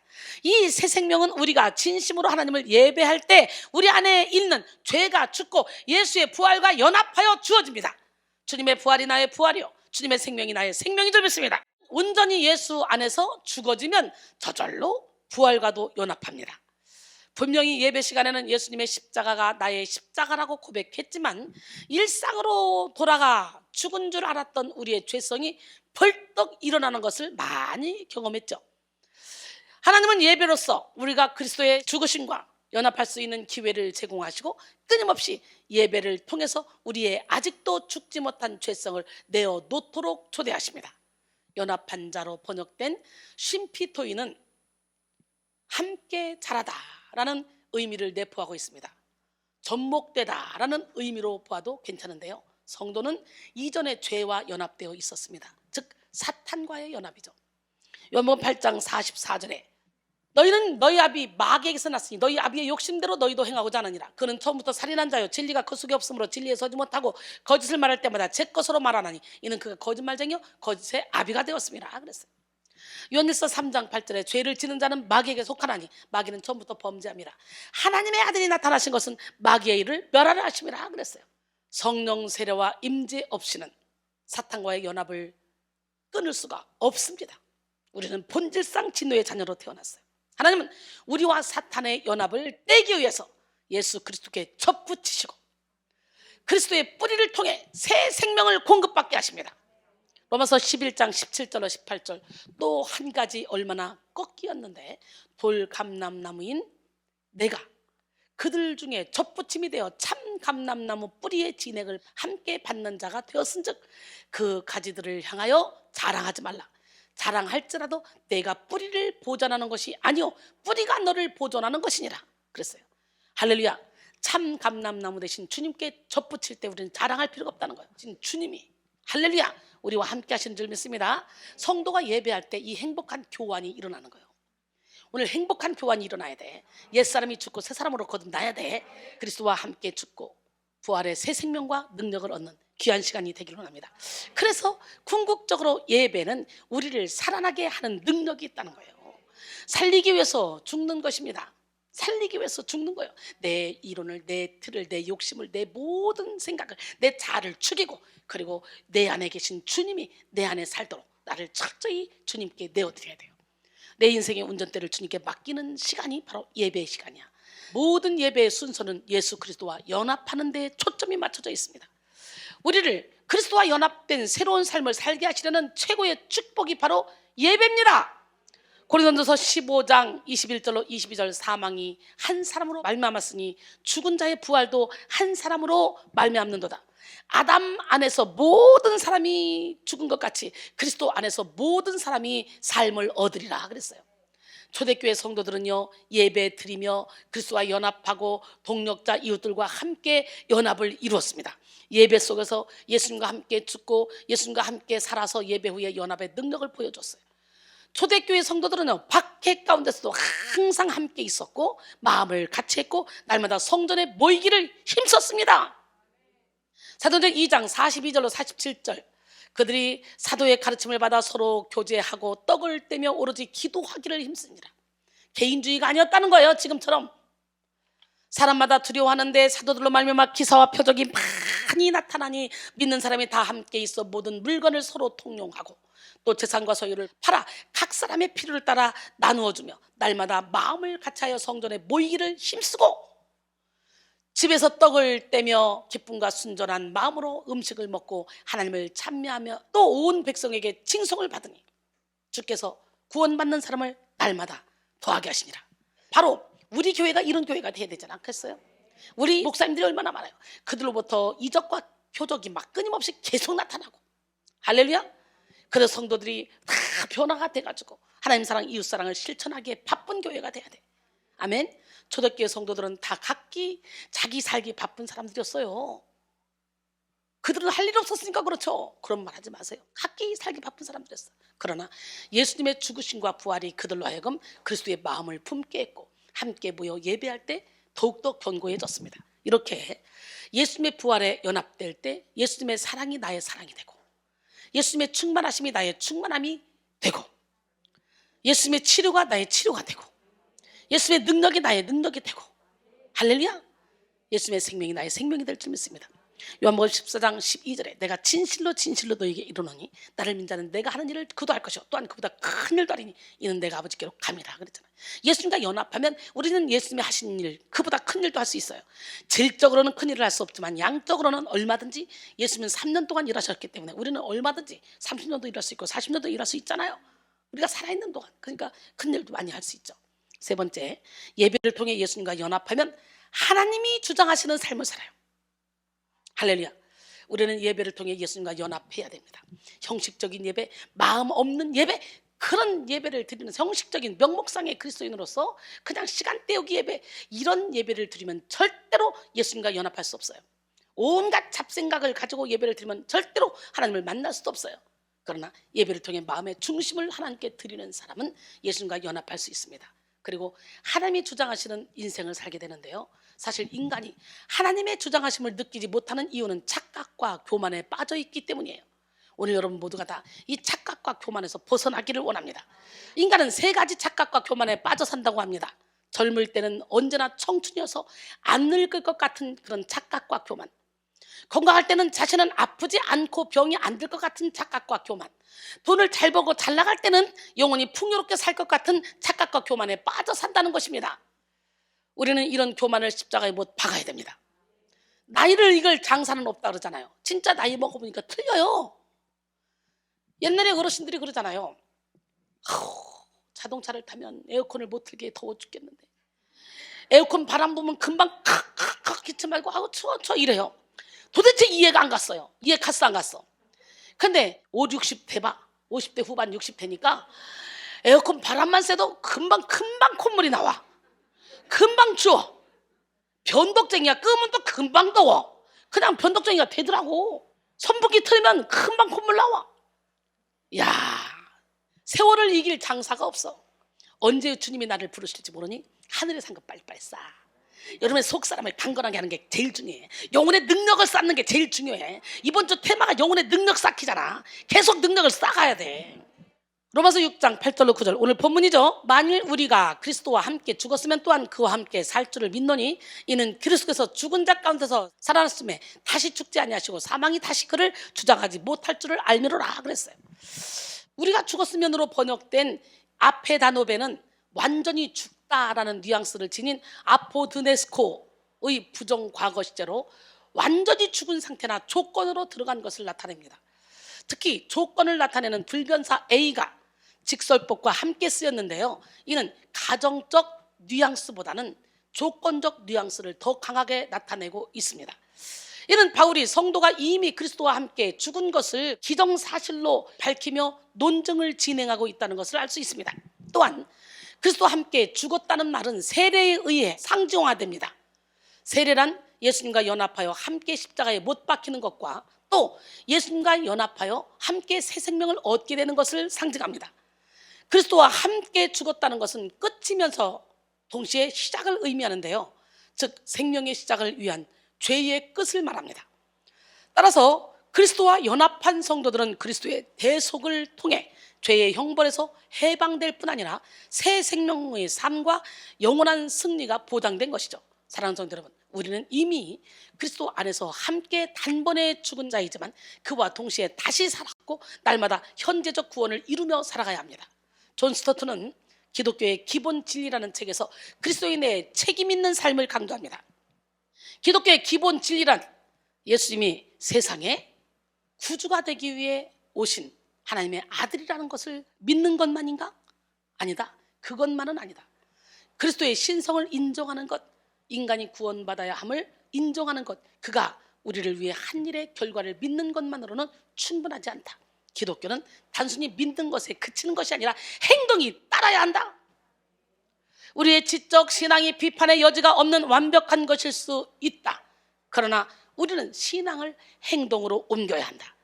이 새 생명은 우리가 진심으로 하나님을 예배할 때 우리 안에 있는 죄가 죽고 예수의 부활과 연합하여 주어집니다. 주님의 부활이 나의 부활이요, 주님의 생명이 나의 생명인 줄 믿습니다. 온전히 예수 안에서 죽어지면 저절로 부활과도 연합합니다. 분명히 예배 시간에는 예수님의 십자가가 나의 십자가라고 고백했지만 일상으로 돌아가 죽은 줄 알았던 우리의 죄성이 벌떡 일어나는 것을 많이 경험했죠. 하나님은 예배로서 우리가 그리스도의 죽으심과 연합할 수 있는 기회를 제공하시고 끊임없이 예배를 통해서 우리의 아직도 죽지 못한 죄성을 내어 놓도록 초대하십니다. 연합한 자로 번역된 쉼피토이는 함께 자라다 라는 의미를 내포하고 있습니다. 접목되다 라는 의미로 보아도 괜찮은데요, 성도는 이전의 죄와 연합되어 있었습니다. 즉 사탄과의 연합이죠. 요한복음 8장 44절에 너희는 너희 아비 마귀에게서 났으니 너희 아비의 욕심대로 너희도 행하고자 하느니라. 그는 처음부터 살인한 자요, 진리가 그 속에 없으므로 진리에 서지 못하고 거짓을 말할 때마다 제 것으로 말하나니 이는 그가 거짓말쟁이요 거짓의 아비가 되었습니다. 그랬어요. 요한일서 3장 8절에 죄를 지는 자는 마귀에게 속하나니 마귀는 처음부터 범죄함이라. 하나님의 아들이 나타나신 것은 마귀의 일을 멸하려 하심이라 그랬어요. 성령 세례와 임재 없이는 사탄과의 연합을 끊을 수가 없습니다. 우리는 본질상 진노의 자녀로 태어났어요. 하나님은 우리와 사탄의 연합을 떼기 위해서 예수 그리스도께 접붙이시고 그리스도의 뿌리를 통해 새 생명을 공급받게 하십니다. 로마서 11장 17절로 18절 또 한 가지 얼마나 꺾이었는데 돌감람나무인 내가 그들 중에 접붙임이 되어 참 감람나무 뿌리의 진액을 함께 받는 자가 되었은즉 그 가지들을 향하여 자랑하지 말라. 자랑할지라도 내가 뿌리를 보존하는 것이 아니요 뿌리가 너를 보존하는 것이니라 그랬어요. 할렐루야. 참 감람나무 대신 주님께 접붙일 때 우리는 자랑할 필요가 없다는 거예요. 지금 주님이 할렐루야 우리와 함께 하시는 줄 믿습니다. 성도가 예배할 때 이 행복한 교환이 일어나는 거예요. 오늘 행복한 교환이 일어나야 돼. 옛사람이 죽고 새 사람으로 거듭나야 돼. 그리스도와 함께 죽고 부활의 새 생명과 능력을 얻는 귀한 시간이 되기를 원합니다. 그래서 궁극적으로 예배는 우리를 살아나게 하는 능력이 있다는 거예요. 살리기 위해서 죽는 것입니다. 살리기 위해서 죽는 거예요. 내 이론을, 내 틀을, 내 욕심을, 내 모든 생각을, 내 자아를 죽이고 그리고 내 안에 계신 주님이 내 안에 살도록 나를 철저히 주님께 내어드려야 돼요. 내 인생의 운전대를 주님께 맡기는 시간이 바로 예배의 시간이야. 모든 예배의 순서는 예수 그리스도와 연합하는 데 초점이 맞춰져 있습니다. 우리를 그리스도와 연합된 새로운 삶을 살게 하시려는 최고의 축복이 바로 예배입니다. 고린도서 15장 21절로 22절 사망이 한 사람으로 말미암았으니 죽은 자의 부활도 한 사람으로 말미암는도다. 아담 안에서 모든 사람이 죽은 것 같이 그리스도 안에서 모든 사람이 삶을 얻으리라 그랬어요. 초대교회 성도들은요 예배 드리며 그리스도와 연합하고 동력자 이웃들과 함께 연합을 이루었습니다. 예배 속에서 예수님과 함께 죽고 예수님과 함께 살아서 예배 후에 연합의 능력을 보여줬어요. 초대교회 성도들은 박해 가운데서도 항상 함께 있었고 마음을 같이 했고 날마다 성전에 모이기를 힘썼습니다. 사도행전 2장 42절로 47절 그들이 사도의 가르침을 받아 서로 교제하고 떡을 떼며 오로지 기도하기를 힘씁니다. 개인주의가 아니었다는 거예요. 지금처럼 사람마다 두려워하는데 사도들로 말미암아 기사와 표적이 많이 나타나니 믿는 사람이 다 함께 있어 모든 물건을 서로 통용하고 또 재산과 소유를 팔아 각 사람의 필요를 따라 나누어주며 날마다 마음을 같이하여 성전에 모이기를 힘쓰고 집에서 떡을 떼며 기쁨과 순전한 마음으로 음식을 먹고 하나님을 찬미하며 또 온 백성에게 칭송을 받으니 주께서 구원받는 사람을 날마다 더하게 하시니라. 바로 우리 교회가 이런 교회가 돼야 되지 않겠어요? 우리 목사님들이 얼마나 많아요. 그들로부터 이적과 표적이 막 끊임없이 계속 나타나고 할렐루야. 그래서 성도들이 다 변화가 돼가지고 하나님 사랑 이웃 사랑을 실천하기에 바쁜 교회가 돼야 돼. 아멘. 초대교회 성도들은 다 각기 자기 살기 바쁜 사람들이었어요. 그들은 할 일 없었으니까 그렇죠. 그런 말 하지 마세요. 각기 살기 바쁜 사람들이었어요. 그러나 예수님의 죽으심과 부활이 그들로 하여금 그리스도의 마음을 품게 했고 함께 모여 예배할 때 더욱더 견고해졌습니다. 이렇게 예수님의 부활에 연합될 때 예수님의 사랑이 나의 사랑이 되고, 예수님의 충만하심이 나의 충만함이 되고, 예수님의 치료가 나의 치료가 되고, 예수님의 능력이 나의 능력이 되고, 할렐루야. 예수님의 생명이 나의 생명이 될 줄 믿습니다. 요한복음 14장 12절에 내가 진실로 진실로 너에게 이르노니 나를 믿는 자는 내가 하는 일을 그도 할 것이요 또한 그보다 큰 일도 하리니 이는 내가 아버지께로 감이라 그랬잖아요. 예수님과 연합하면 우리는 예수님이 하신 일, 그보다 큰 일도 할 수 있어요. 질적으로는 큰 일을 할 수 없지만 양적으로는 얼마든지, 예수님은 3년 동안 일하셨기 때문에 우리는 얼마든지 30년도 일할 수 있고 40년도 일할 수 있잖아요. 우리가 살아있는 동안. 그러니까 큰 일도 많이 할 수 있죠. 세 번째, 예배를 통해 예수님과 연합하면 하나님이 주장하시는 삶을 살아요. 할렐루야. 우리는 예배를 통해 예수님과 연합해야 됩니다. 형식적인 예배, 마음 없는 예배, 그런 예배를 드리는 형식적인 명목상의 그리스도인으로서 그냥 시간 때우기 예배, 이런 예배를 드리면 절대로 예수님과 연합할 수 없어요. 온갖 잡생각을 가지고 예배를 드리면 절대로 하나님을 만날 수도 없어요. 그러나 예배를 통해 마음의 중심을 하나님께 드리는 사람은 예수님과 연합할 수 있습니다. 그리고 하나님이 주장하시는 인생을 살게 되는데요, 사실 인간이 하나님의 주장하심을 느끼지 못하는 이유는 착각과 교만에 빠져 있기 때문이에요. 오늘 여러분 모두가 다 이 착각과 교만에서 벗어나기를 원합니다. 인간은 세 가지 착각과 교만에 빠져 산다고 합니다. 젊을 때는 언제나 청춘이어서 안 늙을 것 같은 그런 착각과 교만, 건강할 때는 자신은 아프지 않고 병이 안 들 것 같은 착각과 교만, 돈을 잘 벌고 잘 나갈 때는 영원히 풍요롭게 살 것 같은 착각과 교만에 빠져 산다는 것입니다. 우리는 이런 교만을 십자가에 못 박아야 됩니다. 나이를 이걸 장사는 없다 그러잖아요. 진짜 나이 먹어보니까 틀려요. 옛날에 어르신들이 그러잖아요. 자동차를 타면 에어컨을 못 틀게 더워 죽겠는데 에어컨 바람 부면 금방 칵칵칵 기침 말고 아우 추워 이래요. 도대체 이해가 안 갔어요. 이해 갔어 안 갔어? 근데 50대 후반 60대니까 에어컨 바람만 쐬도 금방 콧물이 나와. 금방 추워. 변덕쟁이야. 끄면 또 금방 더워. 그냥 변덕쟁이가 되더라고. 선풍기 틀면 금방 콧물 나와. 야, 세월을 이길 장사가 없어. 언제 주님이 나를 부르실지 모르니 하늘의 상급 빨리빨리 쌓아. 여러분의 속사람을 강건하게 하는 게 제일 중요해. 영혼의 능력을 쌓는 게 제일 중요해. 이번 주 테마가 영혼의 능력 쌓기잖아. 계속 능력을 쌓아야 돼. 로마서 6장 8절로 9절, 오늘 본문이죠. 만일 우리가 그리스도와 함께 죽었으면 또한 그와 함께 살 줄을 믿노니 이는 그리스도께서 죽은 자 가운데서 살아났음에 다시 죽지 아니하시고 사망이 다시 그를 주장하지 못할 줄을 알미로라 그랬어요. 우리가 죽었으면으로 번역된 앞의 단어배는 완전히 죽다라는 뉘앙스를 지닌 아포드네스코의 부정 과거 시제로 완전히 죽은 상태나 조건으로 들어간 것을 나타냅니다. 특히 조건을 나타내는 불변사 A가 직설법과 함께 쓰였는데요, 이는 가정적 뉘앙스보다는 조건적 뉘앙스를 더 강하게 나타내고 있습니다. 이는 바울이 성도가 이미 그리스도와 함께 죽은 것을 기정사실로 밝히며 논증을 진행하고 있다는 것을 알 수 있습니다. 또한 그리스도와 함께 죽었다는 말은 세례에 의해 상징화됩니다. 세례란 예수님과 연합하여 함께 십자가에 못 박히는 것과 또 예수님과 연합하여 함께 새 생명을 얻게 되는 것을 상징합니다. 그리스도와 함께 죽었다는 것은 끝이면서 동시에 시작을 의미하는데요, 즉 생명의 시작을 위한 죄의 끝을 말합니다. 따라서 그리스도와 연합한 성도들은 그리스도의 대속을 통해 죄의 형벌에서 해방될 뿐 아니라 새 생명의 삶과 영원한 승리가 보장된 것이죠. 사랑하는 성도 여러분, 우리는 이미 그리스도 안에서 함께 단번에 죽은 자이지만 그와 동시에 다시 살았고 날마다 현재적 구원을 이루며 살아가야 합니다. 존 스토트는 기독교의 기본 진리라는 책에서 그리스도인의 책임 있는 삶을 강조합니다. 기독교의 기본 진리란 예수님이 세상에 구주가 되기 위해 오신 하나님의 아들이라는 것을 믿는 것만인가? 아니다. 그것만은 아니다. 그리스도의 신성을 인정하는 것, 인간이 구원받아야 함을 인정하는 것, 그가 우리를 위해 한 일의 결과를 믿는 것만으로는 충분하지 않다. 기독교는 단순히 믿는 것에 그치는 것이 아니라 행동이 따라야 한다. 우리의 지적 신앙이 비판의 여지가 없는 완벽한 것일 수 있다. 그러나 우리는 신앙을 행동으로 옮겨야 한다.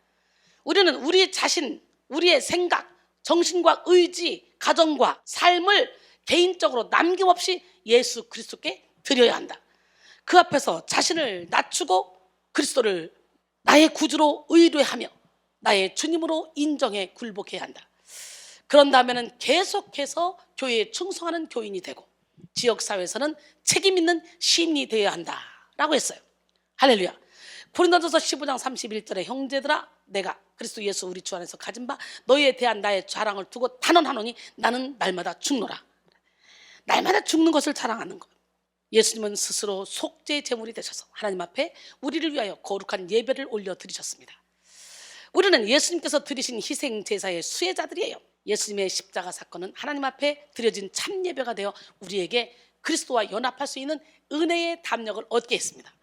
우리는 우리 자신, 우리의 생각, 정신과 의지, 가정과 삶을 개인적으로 남김없이 예수 그리스도께 드려야 한다. 그 앞에서 자신을 낮추고 그리스도를 나의 구주로 의뢰하며 나의 주님으로 인정해 굴복해야 한다. 그런 다음에는 계속해서 교회에 충성하는 교인이 되고 지역사회에서는 책임 있는 시민이 되어야 한다라고 했어요. 할렐루야. 고린도전서 15장 31절에 형제들아 내가 그리스도 예수 우리 주 안에서 가진 바 너희에 대한 나의 자랑을 두고 단언하노니 나는 날마다 죽노라. 날마다 죽는 것을 자랑하는 것. 예수님은 스스로 속죄 제물이 되셔서 하나님 앞에 우리를 위하여 거룩한 예배를 올려드리셨습니다. 우리는 예수님께서 드리신 희생 제사의 수혜자들이에요. 예수님의 십자가 사건은 하나님 앞에 드려진 참 예배가 되어 우리에게 그리스도와 연합할 수 있는 은혜의 담력을 얻게 했습니다.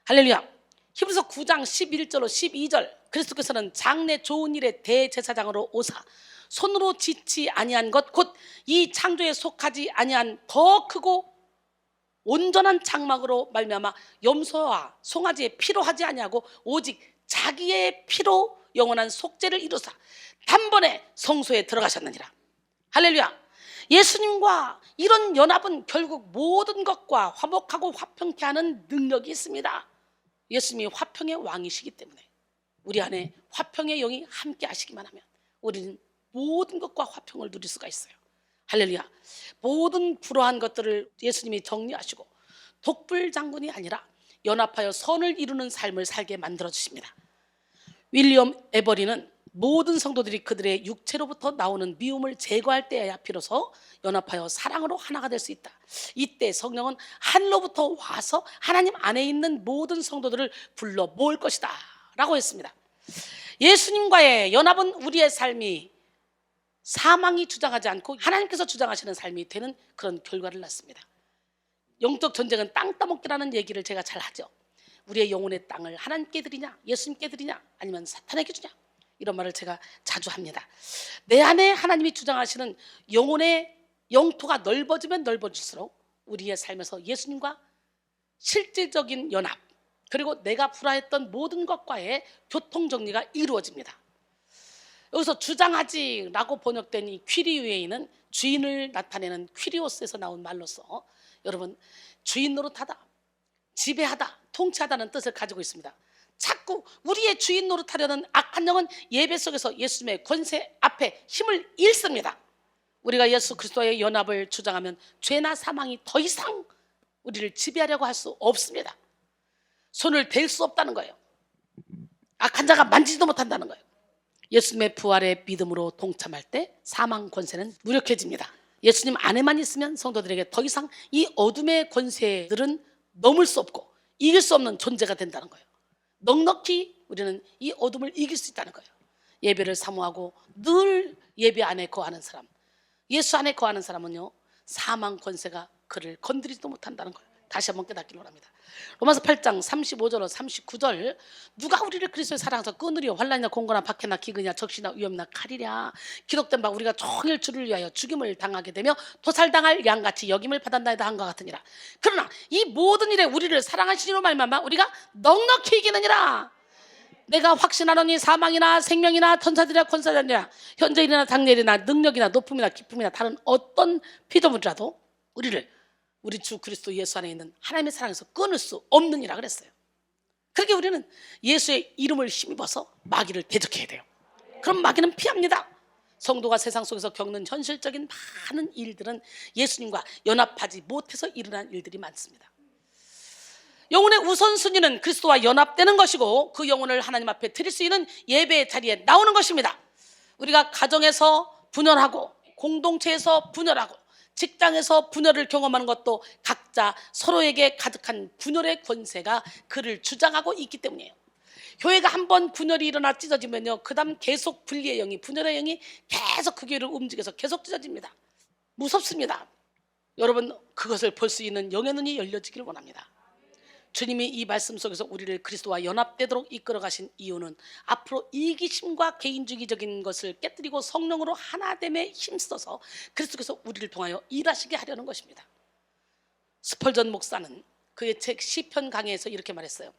할렐루야. 히브리서 9장 11절로 12절 그리스도께서는 장래 좋은 일의 대제사장으로 오사 손으로 짓지 아니한 것 곧 이 창조에 속하지 아니한 더 크고 온전한 장막으로 말미암아 염소와 송아지의 피로 하지 아니하고 오직 자기의 피로 영원한 속죄를 이루사 단번에 성소에 들어가셨느니라. 할렐루야. 예수님과 이런 연합은 결국 모든 것과 화목하고 화평케 하는 능력이 있습니다. 예수님이 화평의 왕이시기 때문에 우리 안에 화평의 영이 함께 하시기만 하면 우리는 모든 것과 화평을 누릴 수가 있어요. 할렐루야. 모든 불화한 것들을 예수님이 정리하시고 독불 장군이 아니라 연합하여 선을 이루는 삶을 살게 만들어주십니다. 윌리엄 에버리는 모든 성도들이 그들의 육체로부터 나오는 미움을 제거할 때에야 비로소 연합하여 사랑으로 하나가 될 수 있다. 이때 성령은 하늘로부터 와서 하나님 안에 있는 모든 성도들을 불러 모을 것이다 라고 했습니다. 예수님과의 연합은 우리의 삶이 사망이 주장하지 않고 하나님께서 주장하시는 삶이 되는 그런 결과를 낳습니다. 영적 전쟁은 땅 따먹기라는 얘기를 제가 잘 하죠. 우리의 영혼의 땅을 하나님께 드리냐 예수님께 드리냐 아니면 사탄에게 주냐 이런 말을 제가 자주 합니다. 내 안에 하나님이 주장하시는 영혼의 영토가 넓어지면 넓어질수록 우리의 삶에서 예수님과 실질적인 연합 그리고 내가 불화했던 모든 것과의 교통정리가 이루어집니다. 여기서 주장하지라고 번역된 이 퀴리유에이는 주인을 나타내는 퀴리오스에서 나온 말로서 여러분 주인 노릇하다, 지배하다, 통치하다는 뜻을 가지고 있습니다. 자꾸 우리의 주인 노릇하려는 악한 영은 예배 속에서 예수님의 권세 앞에 힘을 잃습니다. 우리가 예수 그리스도의 연합을 주장하면 죄나 사망이 더 이상 우리를 지배하려고 할 수 없습니다. 손을 댈 수 없다는 거예요. 악한 자가 만지지도 못한다는 거예요. 예수님의 부활의 믿음으로 동참할 때 사망 권세는 무력해집니다. 예수님 안에만 있으면 성도들에게 더 이상 이 어둠의 권세들은 넘을 수 없고 이길 수 없는 존재가 된다는 거예요. 넉넉히 우리는 이 어둠을 이길 수 있다는 거예요. 예배를 사모하고 늘 예배 안에 거하는 사람, 예수 안에 거하는 사람은요 사망 권세가 그를 건드리지도 못한다는 거예요. 다시 한번 깨닫기를 원합니다. 로마서 8장 35절로 39절 누가 우리를 그리스도의 사랑에서 끊으려 환난이나 공고나 박해나 기근이나 적시나 위험이나 칼이랴 기록된 바 우리가 종일 주를 위하여 죽임을 당하게 되며 도살당할 양같이 여김을 받았나이다 한것 같으니라. 그러나 이 모든 일에 우리를 사랑하시니로 말미암아 우리가 넉넉히 이기느니라. 내가 확신하노니 사망이나 생명이나 천사들이나 권사들이나 현재일이나 장래일이나 능력이나 높음이나 기쁨이나 다른 어떤 피조물이라도 우리를 우리 주 그리스도 예수 안에 있는 하나님의 사랑에서 끊을 수 없느니라 그랬어요. 그렇게 우리는 예수의 이름을 힘입어서 마귀를 대적해야 돼요. 그럼 마귀는 피합니다. 성도가 세상 속에서 겪는 현실적인 많은 일들은 예수님과 연합하지 못해서 일어난 일들이 많습니다. 영혼의 우선순위는 그리스도와 연합되는 것이고 그 영혼을 하나님 앞에 드릴 수 있는 예배의 자리에 나오는 것입니다. 우리가 가정에서 분열하고 공동체에서 분열하고 직장에서 분열을 경험하는 것도 각자 서로에게 가득한 분열의 권세가 그를 주장하고 있기 때문이에요. 교회가 한번 분열이 일어나 찢어지면요 그 다음 계속 분리의 영이 분열의 영이 계속 그 교회를 움직여서 계속 찢어집니다. 무섭습니다. 여러분 그것을 볼 수 있는 영의 눈이 열려지기를 원합니다. 주님이 이 말씀 속에서 우리를 그리스도와 연합되도록 이끌어 가신 이유는 앞으로 이기심과 개인주의적인 것을 깨뜨리고 성령으로 하나됨에 힘써서 그리스도께서 우리를 통하여 일하시게 하려는 것입니다. 스펄전 목사는 그의 책 시편 강해에서 이렇게 말했어요.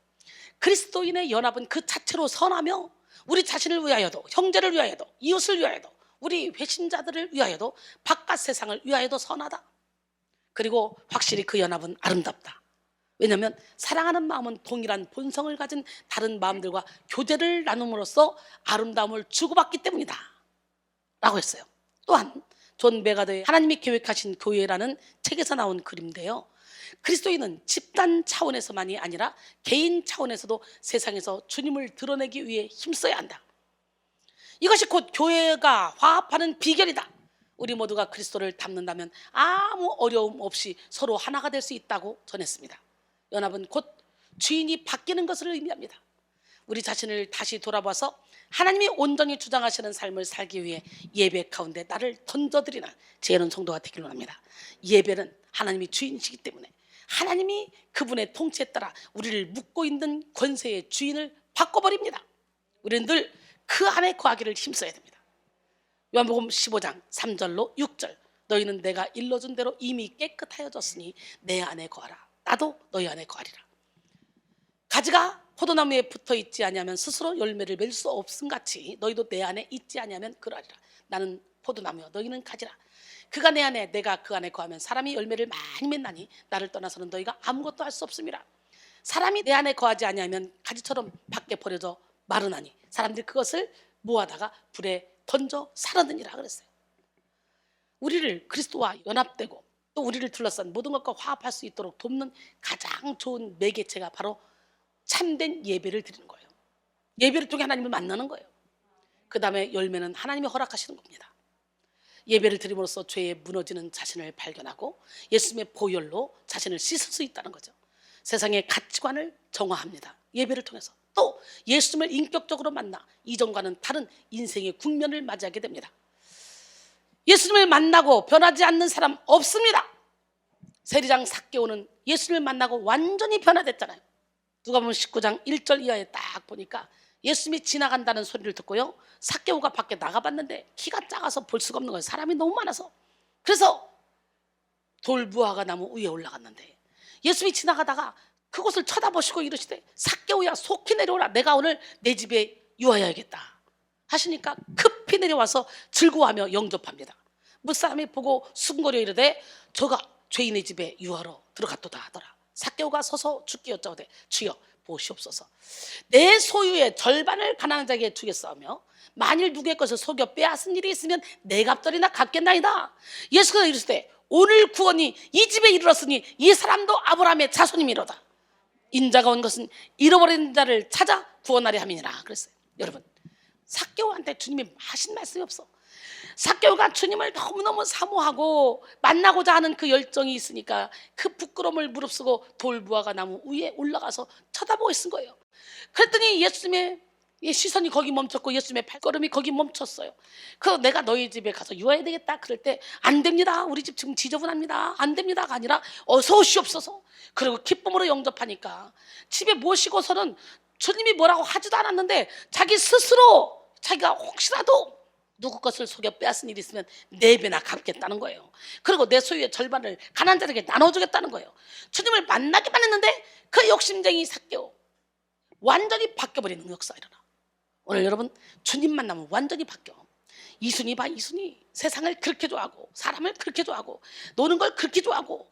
그리스도인의 연합은 그 자체로 선하며 우리 자신을 위하여도 형제를 위하여도 이웃을 위하여도 우리 회신자들을 위하여도 바깥 세상을 위하여도 선하다. 그리고 확실히 그 연합은 아름답다. 왜냐하면 사랑하는 마음은 동일한 본성을 가진 다른 마음들과 교제를 나눔으로써 아름다움을 주고받기 때문이다 라고 했어요. 또한 존 메가더의 하나님이 계획하신 교회라는 책에서 나온 글인데요, 그리스도인은 집단 차원에서만이 아니라 개인 차원에서도 세상에서 주님을 드러내기 위해 힘써야 한다. 이것이 곧 교회가 화합하는 비결이다. 우리 모두가 그리스도를 닮는다면 아무 어려움 없이 서로 하나가 될 수 있다고 전했습니다. 연합은 곧 주인이 바뀌는 것을 의미합니다. 우리 자신을 다시 돌아봐서 하나님이 온전히 주장하시는 삶을 살기 위해 예배 가운데 나를 던져드리는 지혜로운 성도가 되기를 원합니다. 예배는 하나님이 주인이시기 때문에 하나님이 그분의 통치에 따라 우리를 묶고 있는 권세의 주인을 바꿔버립니다. 우리는 늘 그 안에 거하기를 힘써야 됩니다. 요한복음 15장 3절로 6절, 너희는 내가 일러준 대로 이미 깨끗하여졌으니 내 안에 거하라. 나도 너희 안에 거하리라. 가지가 포도나무에 붙어 있지 아니하면 스스로 열매를 맺을 수 없음 같이 너희도 내 안에 있지 아니하면 그러하리라. 나는 포도나무여 너희는 가지라. 그가 내 안에 내가 그 안에 거하면 사람이 열매를 많이 맺나니 나를 떠나서는 너희가 아무것도 할 수 없음이라. 사람이 내 안에 거하지 아니하면 가지처럼 밖에 버려져 마르나니 사람들이 그것을 모아다가 불에 던져 사르느니라 그랬어요. 우리를 그리스도와 연합되고 또 우리를 둘러싼 모든 것과 화합할 수 있도록 돕는 가장 좋은 매개체가 바로 참된 예배를 드리는 거예요. 예배를 통해 하나님을 만나는 거예요. 그 다음에 열매는 하나님이 허락하시는 겁니다. 예배를 드림으로써 죄에 무너지는 자신을 발견하고 예수님의 보혈로 자신을 씻을 수 있다는 거죠. 세상의 가치관을 정화합니다. 예배를 통해서. 또 예수님을 인격적으로 만나 이전과는 다른 인생의 국면을 맞이하게 됩니다. 예수님을 만나고 변하지 않는 사람 없습니다. 세리장 삭개오는 예수님을 만나고 완전히 변화됐잖아요. 누가복음 19장 1절 이하에 딱 보니까 예수님이 지나간다는 소리를 듣고요, 삭개오가 밖에 나가봤는데 키가 작아서 볼 수가 없는 거예요. 사람이 너무 많아서. 그래서 돌무화과 나무 위에 올라갔는데 예수님이 지나가다가 그곳을 쳐다보시고 이러시되 삭개오야 속히 내려오라. 내가 오늘 내 집에 유하여야겠다 하시니까 급히 내려와서 즐거워하며 영접합니다. 무사람이 보고 수군거려 이르되 저가 죄인의 집에 유하러 들어갔도다 하더라. 삭개오가 서서 주께 여짜오되 주여 보시옵소서. 내 소유의 절반을 가난한 자에게 주겠사오며 만일 누구의 것을 속여 빼앗은 일이 있으면 내 값들이나 갚겠나이다. 예수께서 이르시되 오늘 구원이 이 집에 이르렀으니 이 사람도 아브라함의 자손임이로다. 인자가 온 것은 잃어버린 자를 찾아 구원하려 함이니라 그랬어요. 여러분, 삭개오한테 주님이 하신 말씀이 없어. 삭개오가 주님을 너무너무 사모하고 만나고자 하는 그 열정이 있으니까 그 부끄러움을 무릅쓰고 돌무화과 나무 위에 올라가서 쳐다보고 있은 거예요. 그랬더니 예수님의 시선이 거기 멈췄고 예수님의 발걸음이 거기 멈췄어요. 그래서 내가 너희 집에 가서 유하해야 되겠다 그럴 때 안 됩니다. 우리 집 지금 지저분합니다. 안 됩니다가 아니라 어서 오시옵소서. 그리고 기쁨으로 영접하니까 집에 모시고서는 주님이 뭐라고 하지도 않았는데 자기 스스로 자기가 혹시라도 누구 것을 속여 빼앗은 일이 있으면 4배나 갚겠다는 거예요. 그리고 내 소유의 절반을 가난한 자에게 나눠주겠다는 거예요. 주님을 만나기만 했는데 그 욕심쟁이 삭개오 완전히 바뀌어버리는 역사가 일어나. 오늘 여러분 주님 만나면 완전히 바뀌어. 이순이 봐, 이순이 세상을 그렇게 좋아하고 사람을 그렇게 좋아하고 노는 걸 그렇게 좋아하고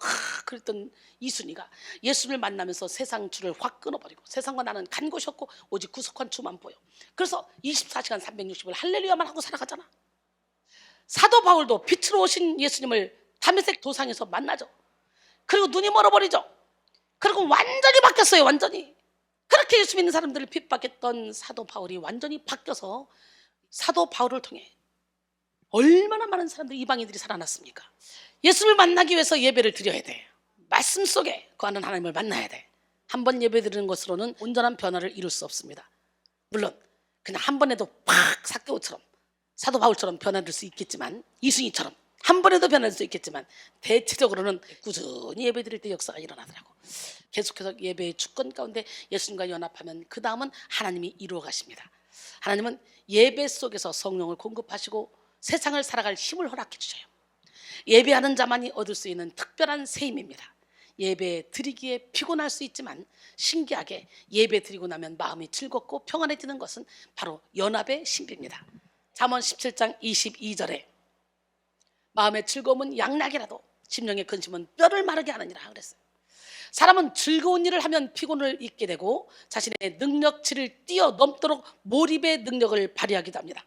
그랬던 이순이가 예수를 만나면서 세상 줄을 확 끊어버리고 세상과 나는 간 곳이 없고 오직 구속한 주만 보여. 그래서 24시간 360을 할렐루야만 하고 살아가잖아. 사도 바울도 빛으로 오신 예수님을 다메섹 도상에서 만나죠. 그리고 눈이 멀어버리죠. 그리고 완전히 바뀌었어요. 완전히. 그렇게 예수 믿는 사람들을 핍박했던 사도 바울이 완전히 바뀌어서 사도 바울을 통해 얼마나 많은 사람들이 이방인들이 살아났습니까? 예수를 만나기 위해서 예배를 드려야 돼. 말씀 속에 거하는 하나님을 만나야 돼. 한 번 예배 드리는 것으로는 온전한 변화를 이룰 수 없습니다. 물론 그냥 한 번에도 팍 삭개오처럼 사도 바울처럼 변화될 수 있겠지만 이순이처럼 한 번에도 변화될 수 있겠지만 대체적으로는 꾸준히 예배 드릴 때 역사가 일어나더라고. 계속해서 예배의 주권 가운데 예수님과 연합하면 그 다음은 하나님이 이루어 가십니다. 하나님은 예배 속에서 성령을 공급하시고 세상을 살아갈 힘을 허락해 주셔요. 예배하는 자만이 얻을 수 있는 특별한 새 힘입니다. 예배 드리기에 피곤할 수 있지만 신기하게 예배 드리고 나면 마음이 즐겁고 평안해지는 것은 바로 연합의 신비입니다. 잠언 17장 22절에 마음의 즐거움은 양락이라도 심령의 근심은 뼈를 마르게 하느니라 그랬어요. 사람은 즐거운 일을 하면 피곤을 잊게 되고 자신의 능력치를 뛰어넘도록 몰입의 능력을 발휘하기도 합니다.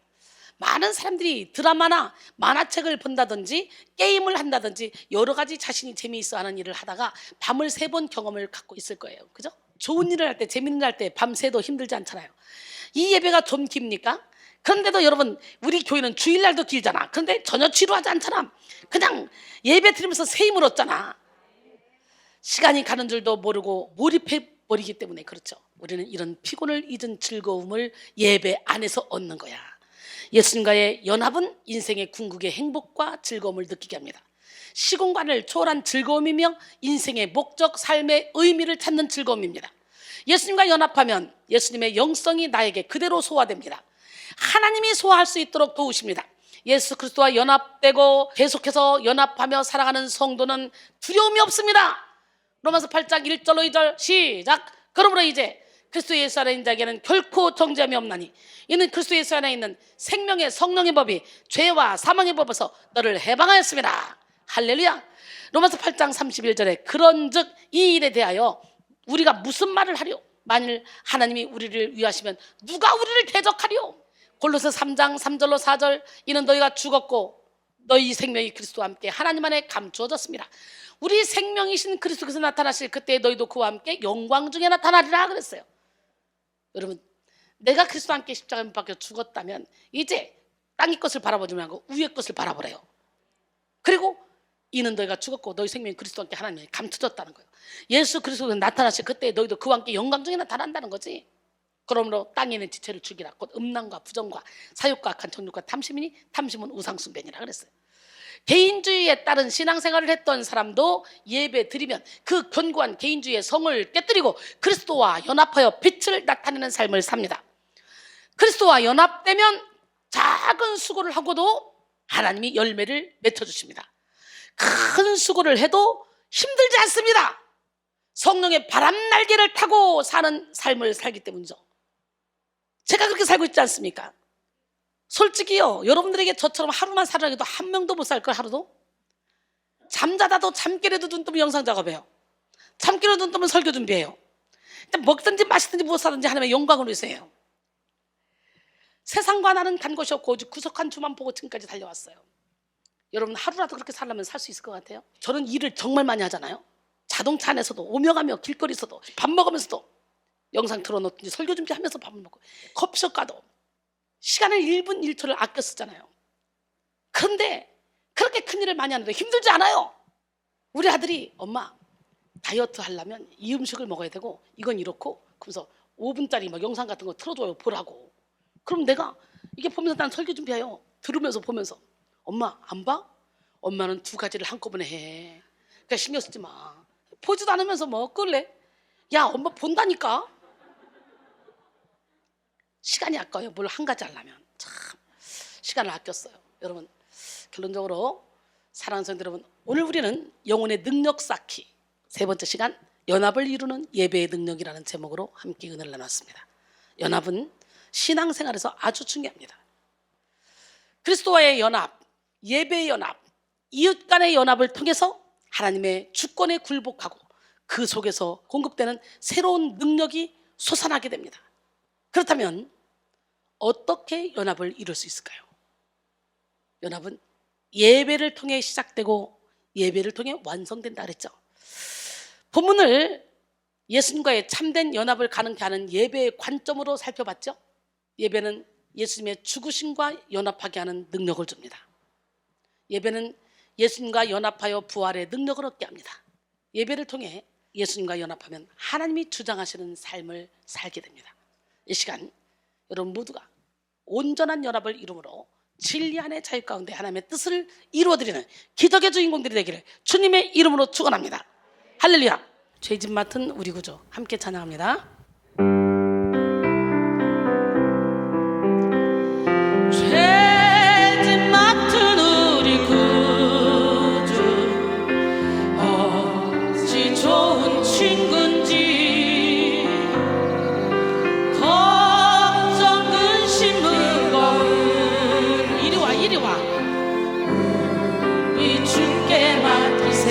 많은 사람들이 드라마나 만화책을 본다든지 게임을 한다든지 여러 가지 자신이 재미있어 하는 일을 하다가 밤을 새본 경험을 갖고 있을 거예요. 그죠? 좋은 일을 할 때, 재밌는 일 할 때 밤새도 힘들지 않잖아요. 이 예배가 좀 깁니까? 그런데도 여러분, 우리 교회는 주일날도 길잖아. 그런데 전혀 지루하지 않잖아. 그냥 예배 드리면서 새 힘을 얻잖아. 시간이 가는 줄도 모르고 몰입해버리기 때문에 그렇죠. 우리는 이런 피곤을 잊은 즐거움을 예배 안에서 얻는 거야. 예수님과의 연합은 인생의 궁극의 행복과 즐거움을 느끼게 합니다. 시공간을 초월한 즐거움이며 인생의 목적, 삶의 의미를 찾는 즐거움입니다. 예수님과 연합하면 예수님의 영성이 나에게 그대로 소화됩니다. 하나님이 소화할 수 있도록 도우십니다. 예수 그리스도와 연합되고 계속해서 연합하며 살아가는 성도는 두려움이 없습니다. 로마서 8장 1절로 2절 시작. 그러므로 이제 그리스도 예수 안에 있는 자에게는 결코 정죄함이 없나니 이는 그리스도 예수 안에 있는 생명의 성령의 법이 죄와 사망의 법에서 너를 해방하였습니다. 할렐루야. 로마서 8장 31절에 그런즉 이 일에 대하여 우리가 무슨 말을 하려? 만일 하나님이 우리를 위하시면 누가 우리를 대적하려? 골로새 3장 3절로 4절 이는 너희가 죽었고 너희 생명이 그리스도와 함께 하나님 안에 감추어졌습니다. 우리 생명이신 그리스도께서 나타나실 그때 너희도 그와 함께 영광 중에 나타나리라 그랬어요. 여러분, 내가 그리스도와 함께 십자가에 못 박혀 죽었다면 이제 땅의 것을 바라보지 말고 위의 것을 바라보래요. 그리고 이는 너희가 죽었고 너희 생명이 그리스도와 함께 하나님에 감춰졌다는 거예요. 예수 그리스도가 나타나실 그때 너희도 그와 함께 영광 중에 나타난다는 거지. 그러므로 땅에 있는 지체를 죽이라. 곧 음란과 부정과 사욕과 악한 정욕과 탐심이니 탐심은 우상숭배니라 그랬어요. 개인주의에 따른 신앙생활을 했던 사람도 예배 드리면 그 견고한 개인주의의 성을 깨뜨리고 그리스도와 연합하여 빛을 나타내는 삶을 삽니다. 그리스도와 연합되면 작은 수고를 하고도 하나님이 열매를 맺혀주십니다. 큰 수고를 해도 힘들지 않습니다. 성령의 바람 날개를 타고 사는 삶을 살기 때문이죠. 제가 그렇게 살고 있지 않습니까? 솔직히요, 여러분들에게 저처럼 하루만 살아도 해도 한 명도 못 살 걸. 하루도 잠자다도 잠결에도 눈 뜨면 영상 작업해요. 잠결에도 눈 뜨면 설교 준비해요. 먹든지 마시든지 무엇 사든지 하나님의 영광을 위해서해요. 세상과 나는 간 곳이 없고 오직 구석한 주만 보고 지금까지 달려왔어요. 여러분 하루라도 그렇게 살려면 살 수 있을 것 같아요? 저는 일을 정말 많이 하잖아요. 자동차 안에서도 오며 가며 길거리에서도 밥 먹으면서도 영상 틀어놓든지 설교 준비하면서 밥을 먹고 커피숍 가도 시간을 1분 1초를 아껴 쓰잖아요. 그런데 그렇게 큰 일을 많이 하는데 힘들지 않아요. 우리 아들이 엄마 다이어트 하려면 이 음식을 먹어야 되고 이건 이렇고 그러면서 5분짜리 막 영상 같은 거 틀어줘요. 보라고. 그럼 내가 이게 보면서 난 설교 준비해요. 들으면서 보면서 엄마 안 봐? 엄마는 2가지를 한꺼번에 해. 그러니까 신경 쓰지 마. 보지도 않으면서 뭐 끌래? 야 엄마 본다니까. 시간이 아까워요. 뭘 한 가지 하려면 참 시간을 아꼈어요. 여러분 결론적으로 사랑하는 성도 여러분, 오늘 우리는 영혼의 능력 쌓기 3번째 시간 연합을 이루는 예배의 능력이라는 제목으로 함께 은혜를 나눴습니다. 연합은 신앙생활에서 아주 중요합니다. 그리스도와의 연합, 예배의 연합, 이웃 간의 연합을 통해서 하나님의 주권에 굴복하고 그 속에서 공급되는 새로운 능력이 솟아나게 됩니다. 그렇다면 어떻게 연합을 이룰 수 있을까요? 연합은 예배를 통해 시작되고 예배를 통해 완성된다 그랬죠. 본문을 예수님과의 참된 연합을 가능케 하는 예배의 관점으로 살펴봤죠. 예배는 예수님의 죽으심과 연합하게 하는 능력을 줍니다. 예배는 예수님과 연합하여 부활의 능력을 얻게 합니다. 예배를 통해 예수님과 연합하면 하나님이 주장하시는 삶을 살게 됩니다. 이 시간 여러분 모두가 온전한 연합을 이루므로 진리 안의 자유 가운데 하나님의 뜻을 이루어드리는 기적의 주인공들이 되기를 주님의 이름으로 축원합니다. 할렐루야. 죄짐 맡은 우리 구주 함께 찬양합니다. 죄짐 맡은 우리 구주 어찌 좋은 친구인지 걱정 근심 무거운 이리 와 이 주께 맡기세.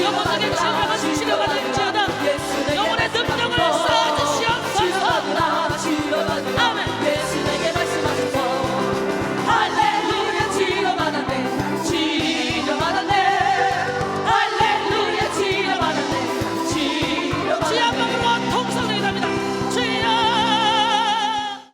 영원하게 지나가